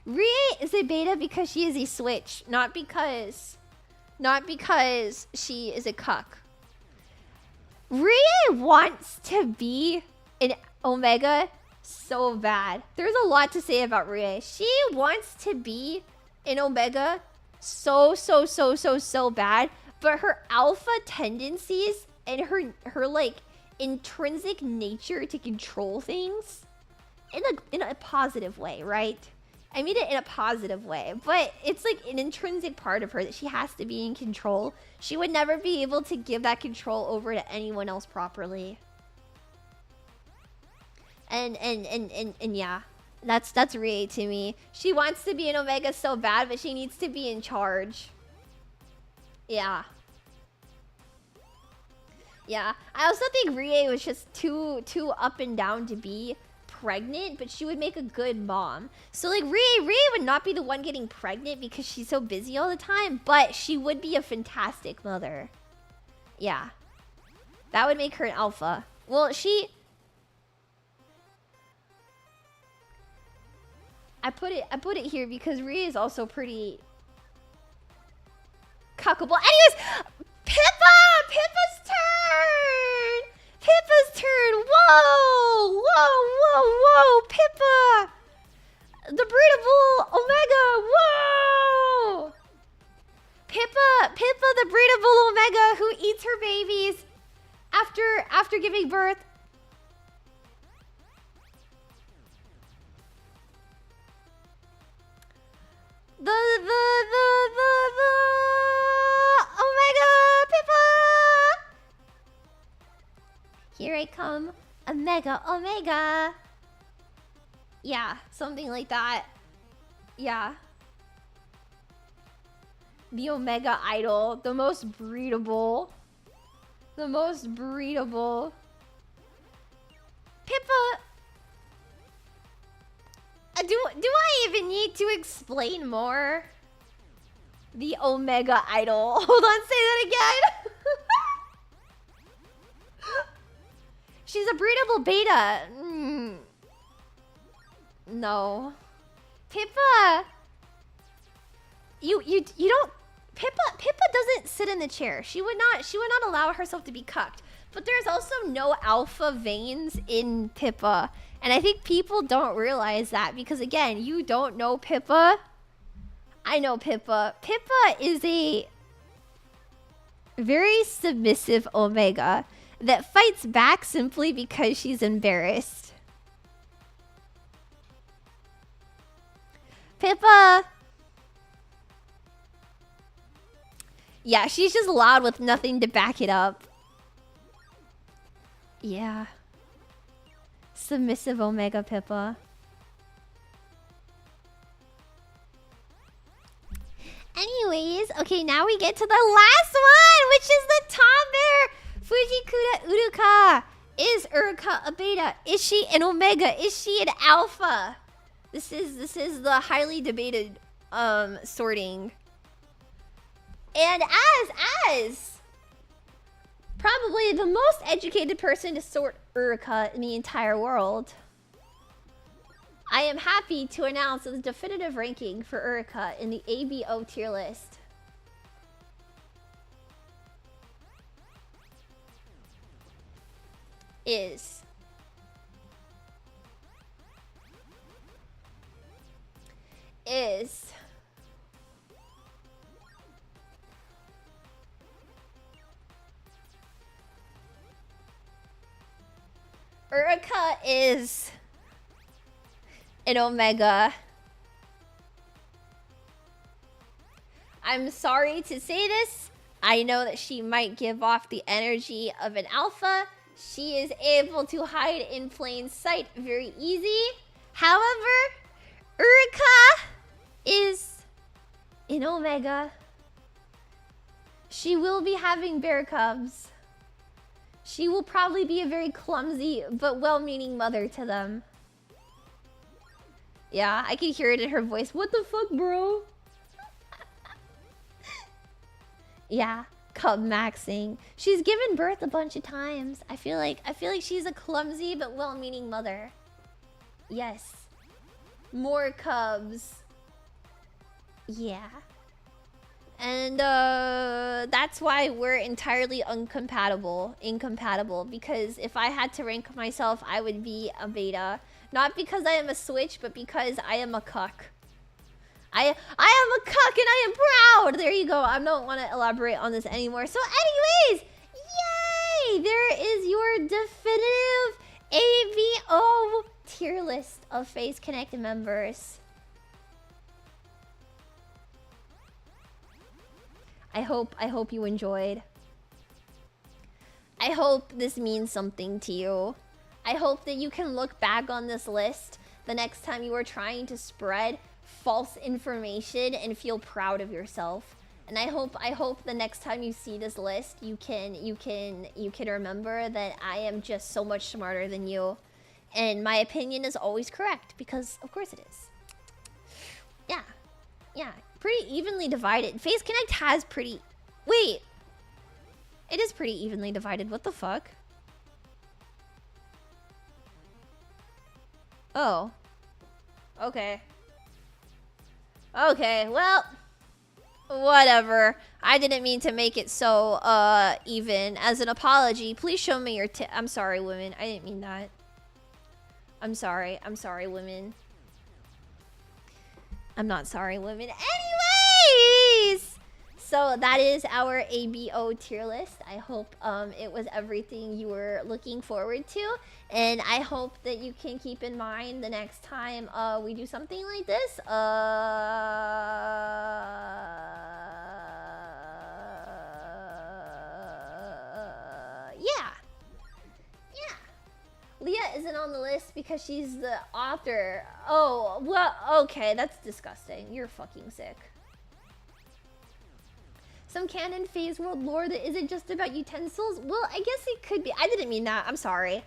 Rie is a beta because she is a switch, not because she is a cuck. Rie wants to be an Omega so bad. There's a lot to say about Rie. She wants to be an Omega so bad, but her alpha tendencies and her like intrinsic nature to control things in a positive way, right? I mean it in a positive way, but it's like an intrinsic part of her that she has to be in control. She would never be able to give that control over to anyone else properly. And yeah, that's Rie to me. She wants to be an Omega so bad, but she needs to be in charge. Yeah. Yeah. I also think Rie was just too up and down to be pregnant, but she would make a good mom. So like Rie would not be the one getting pregnant because she's so busy all the time, but she would be a fantastic mother. Yeah. That would make her an alpha. Well, I put it here because Rie is also pretty cuckable. Anyways, Pippa's turn! Pippa's turn! Whoa! Pippa! The breedable Omega! Whoa! Pippa, the breedable Omega who eats her babies after giving birth. The Omega Pippa! Here I come, Omega. Yeah, something like that. Yeah. The Omega Idol, the most breedable. Pippa. Do I even need to explain more? The Omega Idol. Hold on, say that again. She's a breedable beta. No. Pippa. You don't. Pippa doesn't sit in the chair. She would not allow herself to be cucked. But there's also no alpha veins in Pippa. And I think people don't realize that because again, you don't know Pippa. I know Pippa. Pippa is a very submissive Omega that fights back simply because she's embarrassed. Pippa. Yeah, she's just loud with nothing to back it up. Yeah. Submissive Omega Pippa. anyways, okay, now we get to the last one, which is the top bear. Fujikura Uruka. Is Uruka a beta? Is she an omega? Is she an alpha? This is the highly debated sorting. And as probably the most educated person to sort Uruka in the entire world, I am happy to announce the definitive ranking for Uruka in the ABO tier list. Is Uruka is an omega. I'm sorry to say this. I know that she might give off the energy of an alpha. She is able to hide in plain sight very easy. However, Uruka is an omega. She will be having bear cubs. She will probably be a very clumsy but well-meaning mother to them. Yeah, I can hear it in her voice. What the fuck, bro? Yeah, cub maxing. She's given birth a bunch of times. I feel like she's a clumsy but well-meaning mother. Yes. More cubs. Yeah. And that's why we're entirely incompatible, because if I had to rank myself, I would be a beta. Not because I am a switch, but because I am a cuck. I am a cuck and I am proud! There you go. I don't want to elaborate on this anymore. So anyways, yay! There is your definitive ABO tier list of Phase Connect members. I hope you enjoyed. I hope this means something to you. I hope that you can look back on this list the next time you are trying to spread false information and feel proud of yourself. And I hope the next time you see this list, you can remember that I am just so much smarter than you. And my opinion is always correct, because of course it is. Yeah. Yeah. Pretty evenly divided. Phase Connect has pretty... Wait. It is pretty evenly divided. What the fuck? Oh. Okay. Okay, well... Whatever. I didn't mean to make it so, even. As an apology, please show me your I'm sorry, women. I didn't mean that. I'm sorry. I'm sorry, women. I'm not sorry, women. Anyways! So that is our ABO tier list. I hope it was everything you were looking forward to. And I hope that you can keep in mind the next time we do something like this. Yeah. Leah isn't on the list because she's the author. Oh, well, okay, that's disgusting. You're fucking sick. Some canon phase world lore that isn't just about utensils? Well, I guess it could be. I didn't mean that. I'm sorry.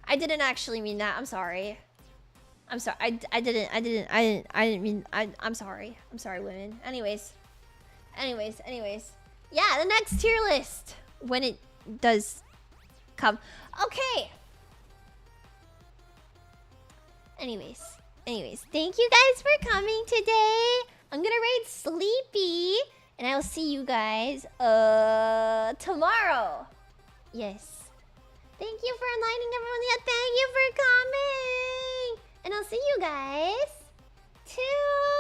I didn't actually mean that. I'm sorry. I'm sorry. I didn't mean... I'm sorry. I'm sorry, women. Anyways. Yeah, the next tier list. When it does come. Okay. Anyways, thank you guys for coming today. I'm gonna rate Sleepy, and I will see you guys tomorrow. Yes. Thank you for enlightening everyone. Yeah, thank you for coming. And I'll see you guys tomorrow.